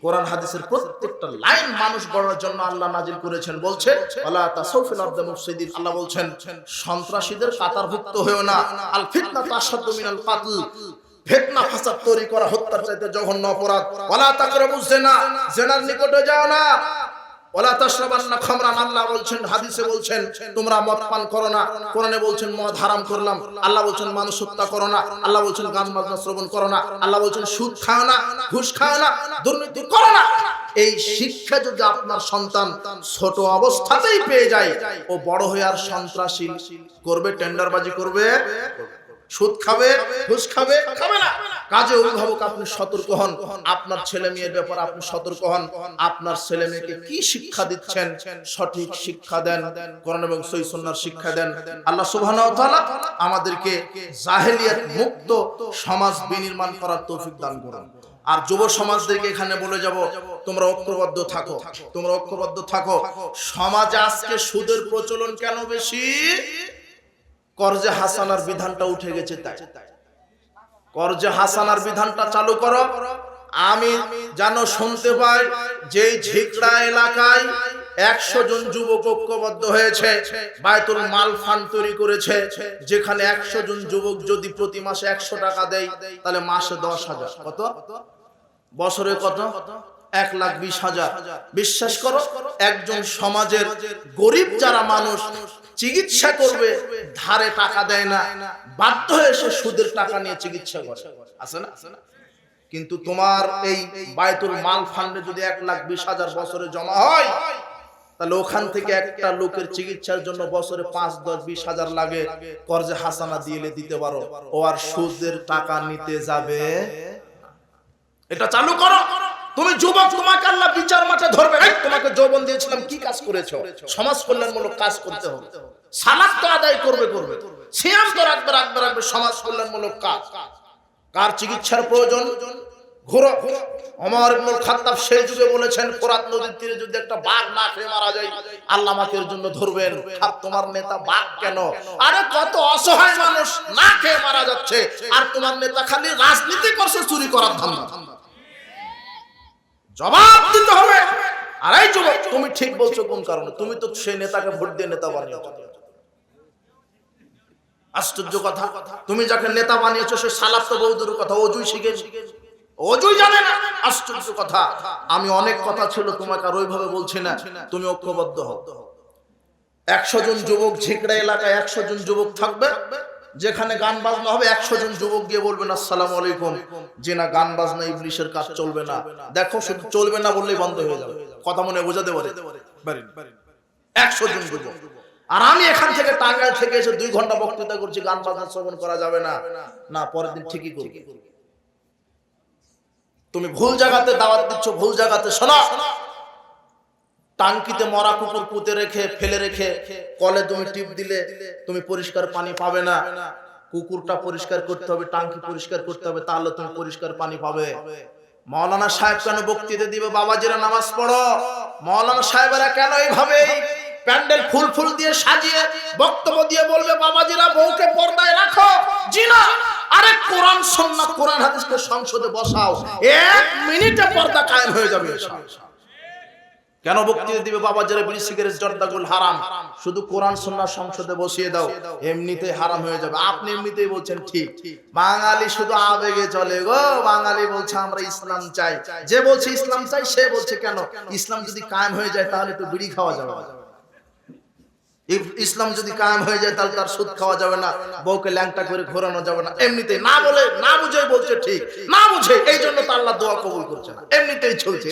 Speaker 1: কোরআন হাদিসের প্রত্যেকটা লাইন মানুষ গড়ার জন্য আল্লাহ নাজিল করেছেন। বলছে ওয়ালা তাসাউফিল আরদি মুফসিদিন, আল্লাহ বলছেন সন্ত্রাসীদের কাতারভুক্ত হয়েও না। আল ফিতনাতু আশাদ্দু মিনাল কাতল, ফিতনা ফাসাদ তৈরি করা হত্যার চাইতে জঘন্য অপরাধ। ওয়ালা তাকরাবুজ জিনা, জিনার নিকটে যাও না। ওয়ালা তাশরাবান্না খামরান, আল্লাহ বলছেন, হাদিসে বলছেন তোমরা মদ পান করো না। কোরআনে বলছেন মদ হারাম করলাম। আল্লাহ বলছেন মানুষ হত্যা করো না। আল্লাহ বলছেন গান বাজনা শ্রবণ করো না। আল্লাহ বলছেন সুদ খাও না, ঘুষ খাও না, দুর্নীতি করো না। এই শিক্ষা যদি আপনার সন্তান ছোট অবস্থাতেই পেয়ে যায়, ও বড় হয়ে আর সন্ত্রাসী করবে, টেন্ডারবাজি করবে, সুদ খাবে, ঘুষ খাবে, খাবে না। কাজে অভিভাবক আপনি সতর্ক হন, আপনার ছেলে মেয়ের ব্যাপারে আপনি সতর্ক হন। আপনার ছেলে মেয়েকে কি শিক্ষা দিচ্ছেন, সঠিক শিক্ষা দেন, কোরআন এবং সহিহ সুন্নাহর শিক্ষা দেন। আল্লাহ সুবহানাহু ওয়া তাআলা আমাদেরকে জাহেলিয়াত মুক্ত সমাজ বিনির্মাণ করার তৌফিক দান করুন। আর যুব সমাজদেরকে এখানে বলে যাব, তোমরা ঐক্যবদ্ধ থাকো, তোমরা ঐক্যবদ্ধ থাকো। সমাজে আজকে সুদের প্রচলন কেন বেশি? কর্জে হাসানার বিধানটা উঠে গেছে তাই। কর্জে হাসানার বিধানটা চালু করো। আমি যেন শুনতে পাই যে ঝিকড়া এলাকায় 100 জন যুবক ঐক্যবদ্ধ হয়েছে, বায়তুল মাল ফান্ড তৈরি করেছে, যেখানে 100 জন যুবক যদি প্রতি মাসে 100 টাকা দেয়, তাহলে মাসে 10,000, কত? বছরে কত? 1,20,000। বিশ্বাস করো, একজন সমাজের গরিব যারা মানুষ চিকিৎসা করবে, ধারে টাকা দেয় না, বাধ্য হয়ে সে সুদের টাকা নিয়ে চিকিৎসা করে, আছে না? কিন্তু তোমার এই বায়তুল মাল ফান্ডে যদি 1,20,000 বছরে জমা হয়, তাহলে ওখান থেকে একটা লোকের চিকিৎসার জন্য বছরে 5, 10, 20,000 লাগে, কর্জে হাসানা দিলে দিতে পারো, ও আর সুদের টাকা নিতে যাবে। এটা চালু করো। তুমি যুবক, তোমাকে আল্লাহ বিচার মাঠে ধরবে। তোমাকে যৌবন দিয়েছিলাম, কি কাজ করেছো? সমাজ কল্যাণমূলক কাজ করতে হবে, সালাত তো আদায় করবে, সিয়াম তো রাখবে, সমাজ কল্যাণমূলক কাজ। কার চিকিৎসার প্রয়োজন? ঘোরো। ওমর ইবনে খাত্তাব সেই যুগে বলেছেন, ফোরাত নদীর তীরে যদি একটা বাঘ না খেয়ে মারা যায়, আল্লাহ আমাকে এর জন্য ধরবেন। আর তোমার নেতা বাঘ কেন? আরে কত অসহায় মানুষ না খেয়ে মারা যাচ্ছে, আর তোমার নেতা খালি রাজনীতি করছে, চুরি করার ধান্দা। জবাব দিতে হবে। আর এই যুবক, তুমি ঠিক বলছো কোন কারণে? তুমি তো সেই নেতাকে ভোট দিয়ে নেতা বানিয়েছো। আশ্চর্য কথা, তুমি যাকে নেতা বানিয়েছো সে সালাত তো বহুদূর কথা, অজুই শিখেছে, অজুই জানে না। আশ্চর্য কথা। আমি অনেক কথা ছিল, তোমাকে আর ওইভাবে বলছি না, তুমি ঐক্যবদ্ধ হও। 100 জন যুবক, ঝিকড়া এলাকায় 100 জন যুবক থাকবে, যেখানে গান বাজনা হবে 100 জন যুবক গিয়ে বলবেন আসসালামু আলাইকুম, যে না গান বাজনা ইবলিশের কাজ, চলবে না। দেখো, শুধু চলবে না বললেই বন্ধ হয়ে যাবে, কথা মনে বোঝাতে পারে 100 জন যুবক। আর আমি এখান থেকে টাঙ্গাইল থেকে এসে 2 ঘন্টা বক্তৃতা করছি, গান বাজনা শ্রবণ করা যাবে না, না পরের দিন ঠিকই করবে। তুমি ভুল জায়গাতে দাওয়াত দিচ্ছ, ভুল জায়গাতে। শোনো, টাঙ্কিতে মরা কুকুর পুঁতে রেখে, ফেলে রেখে কলে তুমি টিপ দিলে তুমি পরিষ্কার পানি পাবে না। কুকুরটা পরিষ্কার করতে হবে, টাঙ্কি পরিষ্কার করতে হবে, তাহলে তুমি পরিষ্কার পানি পাবে। মাওলানা সাহেব কেন বক্তৃতা দিবে? বাবাজিরা নামাজ পড়ো। মাওলানা সাহেবেরা কেন এইভাবে প্যান্ডেল ফুল দিয়ে সাজিয়ে বক্তব্য দিয়ে বলবে বাবাজিরা বউকে পর্দায় রাখো? জি না। আরে কোরআন সুন্নাত, কোরআন হাদিসকে সংসদে বসাও, 1 মিনিটে পর্দা কায়েম হয়ে যাবে। কেন বক্তৃতা দিবে বাবাজিরা বিড়ি সিগারেট জর্দাগুল হারাম? শুধু কোরআন সুন্নাহ সংসদে বসিয়ে দাও, এমনিতেই হারাম হয়ে যাবে। আপনি এমনিতেই বলছেন ঠিক, বাঙালি শুধু আবেগে চলে গো। বাঙালি বলছে আমরা ইসলাম চাই, যে বলছে ইসলাম চাই সে বলছে কেন ইসলাম যদি কায়েম হয়ে যায় তাহলে তো বিড়ি খাওয়া যাবে না, ইসলাম যদি কায়েম হয়ে যায় তাহলে তার সুদ খাওয়া যাবে না, বউকে ল্যাংটা করে ঘোরানো যাবে না। এমনিতেই না বলে, না বুঝে বলছে ঠিক, না বুঝে, এই জন্য তো আল্লাহ দোয়া কবুল করছে না, এমনিতেই চলছে।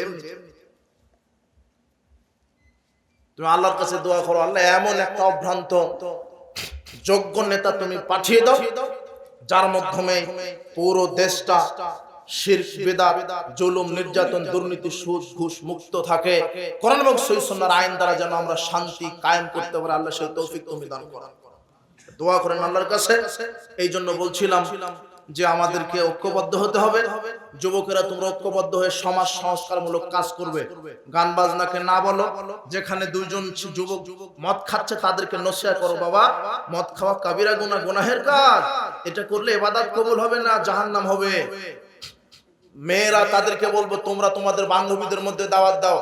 Speaker 1: তুমি আল্লাহর কাছে দোয়া করো, আল্লাহ এমন একটা অভ্রান্ত যোগ্য নেতা তুমি পাঠিয়ে দাও, যার মাধ্যমে পুরো দেশটা শিরক, বিদআত, জুলুম, নির্যাতন, দুর্নীতি, সুদ, ঘুষ মুক্ত থাকে। কোরআন এবং সহিহ সুন্নাহর আইন দ্বারা যেন আমরা শান্তি কায়েম করতে পারি, আল্লাহ সেই তৌফিক তুমি দান করুন। দোয়া করেন আল্লাহর কাছে। এই জন্য বলছিলাম যে আমাদেরকে ঐক্যবদ্ধ হতে হবে। যুবকেরা তোমরা ঐক্যবদ্ধ হয়ে সমাজ সংস্কারমূলক কাজ করবে। গান বাজনাকে না বলো। যেখানে 2 জন যুবক মদ খাচ্ছে তাদেরকে নসিহত করো, বাবা মদ খাওয়া কাবিরা গুনাহ, গুনাহের কাজ, এটা করলে ইবাদত কবুল হবে না, জাহান্নাম হবে। মেয়েরা তাদেরকে বলবো তোমরা তোমাদের বান্ধবীদের মধ্যে দাওয়াত দাও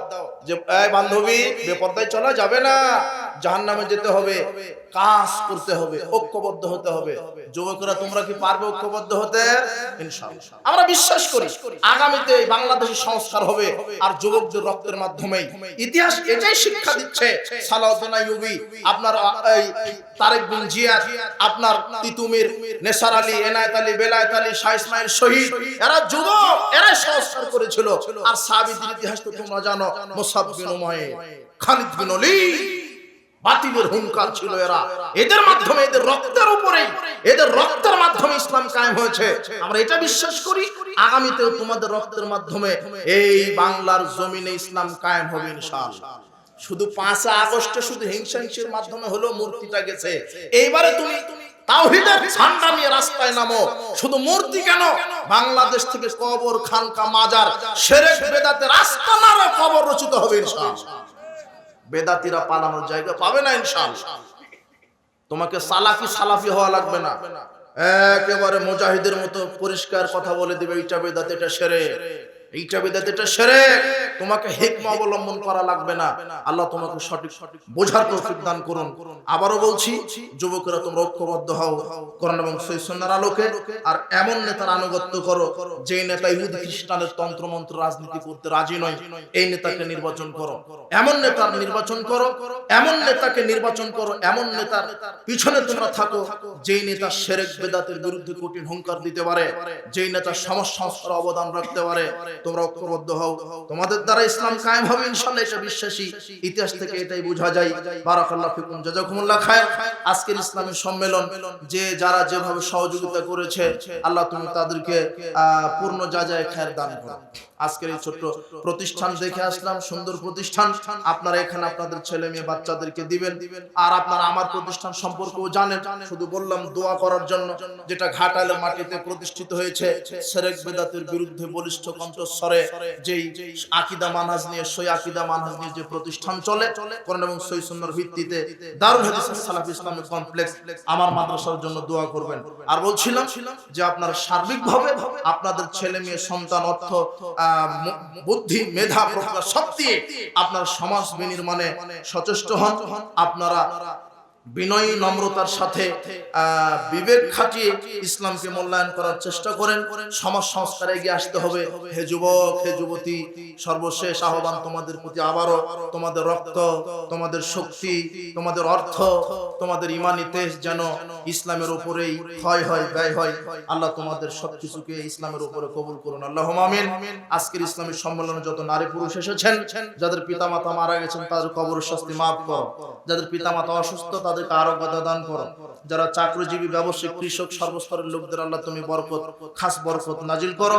Speaker 1: যে এই বান্ধবী বেপরদায় চলা যাবে না, জাহান্নামে যেতে হবে, কাজ করতে হবে, ঐক্যবদ্ধ হতে হবে। যুবকরা তোমরা কি পারবে ঐক্যবদ্ধ হতে? ইনশাআল্লাহ আমরা বিশ্বাস করি আগামীতে বাংলাদেশের সংস্কার হবে আর যুবকদের রক্তের মাধ্যমেই। ইতিহাস এটাই শিক্ষা দিচ্ছে। সালাউদ্দিন আইয়ুবী, আপনার এই তারেক বিন জিয়াদ, আপনার তিতুমির, নেসার আলী, এনায়েত আলী, বেলায়েত আলী, শাহ ইসমাইল শহীদ, এরা যুবক, এরা সংস্কার করেছিল। আর সাহাবীদের ইতিহাস তো তোমরা জানো, মুসআব বিন উমাইর, খালিদ বিন ওলীদ, বাতিলের হুঙ্কার ছিল এরা। এদের মাধ্যমে, এদের রক্তের উপরে, এদের রক্তের মাধ্যমে ইসলাম কায়েম হয়েছে। আমরা এটা বিশ্বাস করি আগামীতেও তোমাদের রক্তের মাধ্যমে এই বাংলার জমিনে ইসলাম কায়েম হবে ইনশাআল্লাহ। শুধু 5 আগস্টে শুধু হিংসার মাধ্যমে হলো মূর্তিটা গেছে। এইবারে তুমি তাওহীদের ঝান্ডা নিয়ে রাস্তায় নামো। শুধু মূর্তি কেন, বাংলাদেশ থেকে কবর, খানকা, মাজার, শিরক, বেদাতের আস্তানার কবর রচিত হবে ইনশাআল্লাহ। বেদাতিরা পালানোর জায়গা পাবে না ইনশাআল্লাহ। তোমাকে সালাফি হওয়া লাগবে না, একেবারে মুজাহিদের মতো পরিষ্কার কথা বলে দিবে এটা বেদাত, এটা শিরক। এইটা বিদআত, এটা শিরক। তোমাকে হিকমা অবলম্বন করা লাগবে না। আল্লাহ তোমাকে সঠিক বোঝার তৌফিক দান করুন। আবারও বলছি, যুবকেরা তোমরা ঐক্যবদ্ধ হও কোরআন এবং সহিহ সুন্নাহর আলোকে, আর এমন নেতার আনুগত্য করো যেই নেতা ইহুদি খ্রিস্টানের তন্ত্রমন্ত্র রাজনীতি করতে রাজি নয়। এই নেতাকে নির্বাচন করো, এমন নেতার নির্বাচন করো, এমন নেতাকে নির্বাচন করো, এমন নেতার পিছনে তোমরা থাকো যেই নেতা শিরক বিদআতের বিরুদ্ধে কঠিন হুঙ্কার দিতে পারে, যেই নেতা সমাজ সংস্কারে অবদান রাখতে পারে। তোমরা ঐক্যবদ্ধ হও, তোমাদের দ্বারা ইসলাম কায়েম হবে ইনশাআল্লাহ, এটা বিশ্বাসী। ইতিহাস থেকে এটাই বোঝা যায়। বারাকাল্লাহু ফিকুম, জাযাকুমুল্লাহ খায়র। আজকের ইসলামী সম্মেলন যে যারা যেভাবে সহযোগিতা করেছে, আল্লাহ তুমি তাদেরকে পূর্ণ জাযায়ে খায়র দান করো। আজকের এই ছোট্ট প্রতিষ্ঠান দেখে আসলাম, সুন্দর প্রতিষ্ঠান। আপনারা এখানে আপনাদের ছেলে মেয়ে বাচ্চাদেরকে দিবেন, আর আপনারা আমার প্রতিষ্ঠান সম্পর্কেও জানেন। শুধু বললাম দোয়া করার জন্য, যেটা ঘাটালের মাটিতে প্রতিষ্ঠিত হয়েছে শিরক বিদআতের বিরুদ্ধে বলিষ্ঠ কণ্ঠস্বরে যেই আকীদা মানহাজ নিয়ে, সই আকীদা মানহাজ নিয়ে যে প্রতিষ্ঠান চলে কোরআন এবং সহিহ সুন্নাহর ভিত্তিতে, দারুল হাদিস সালাফি ইসলামিক কমপ্লেক্স, আমার মাদ্রাসার জন্য দোয়া করবেন। আর বলছিলাম যে আপনারা সার্বিকভাবে আপনাদের ছেলে মেয়ে সন্তান, অর্থ, বুদ্ধি, মেধা, প্রজ্ঞা সব দিয়ে আপনার সমাজ বিনির্মাণে সচেষ্ট হন। আপনারা বিনয়ী নম্রতার সাথে বিবেক খাটিয়ে ইসলামকে মূল্যায়ন করার চেষ্টা করেন। সমাজ সংস্কারে এগিয়ে আসতে হবে। হে যুবক, হে যুবতী, সর্বশেষ আহ্বান তোমাদের প্রতি আবারও, তোমাদের রক্ত, তোমাদের শক্তি, তোমাদের অর্থ, তোমাদের ঈমানি তেজ যেন ইসলামের উপরেই ক্ষয় হয়, ব্যয় হয়। আল্লাহ তোমাদের সবকিছুকে ইসলামের উপরে কবুল করুন, আল্লাহুম্মা আমিন। আজকের ইসলামী সম্মেলনে যত নারী পুরুষ এসেছেন, যাদের পিতামাতা মারা গেছেন তাদের কবরের শাস্তি মাফ করো, যাদের পিতামাতা অসুস্থ তাদেরকে আরোগ্য দান করো, যারা চাকরিজীবী, ব্যবসায়িক, কৃষক, সর্বস্তরের লোকদের আল্লাহ তুমি বরকত, খাস বরকত নাজিল করো।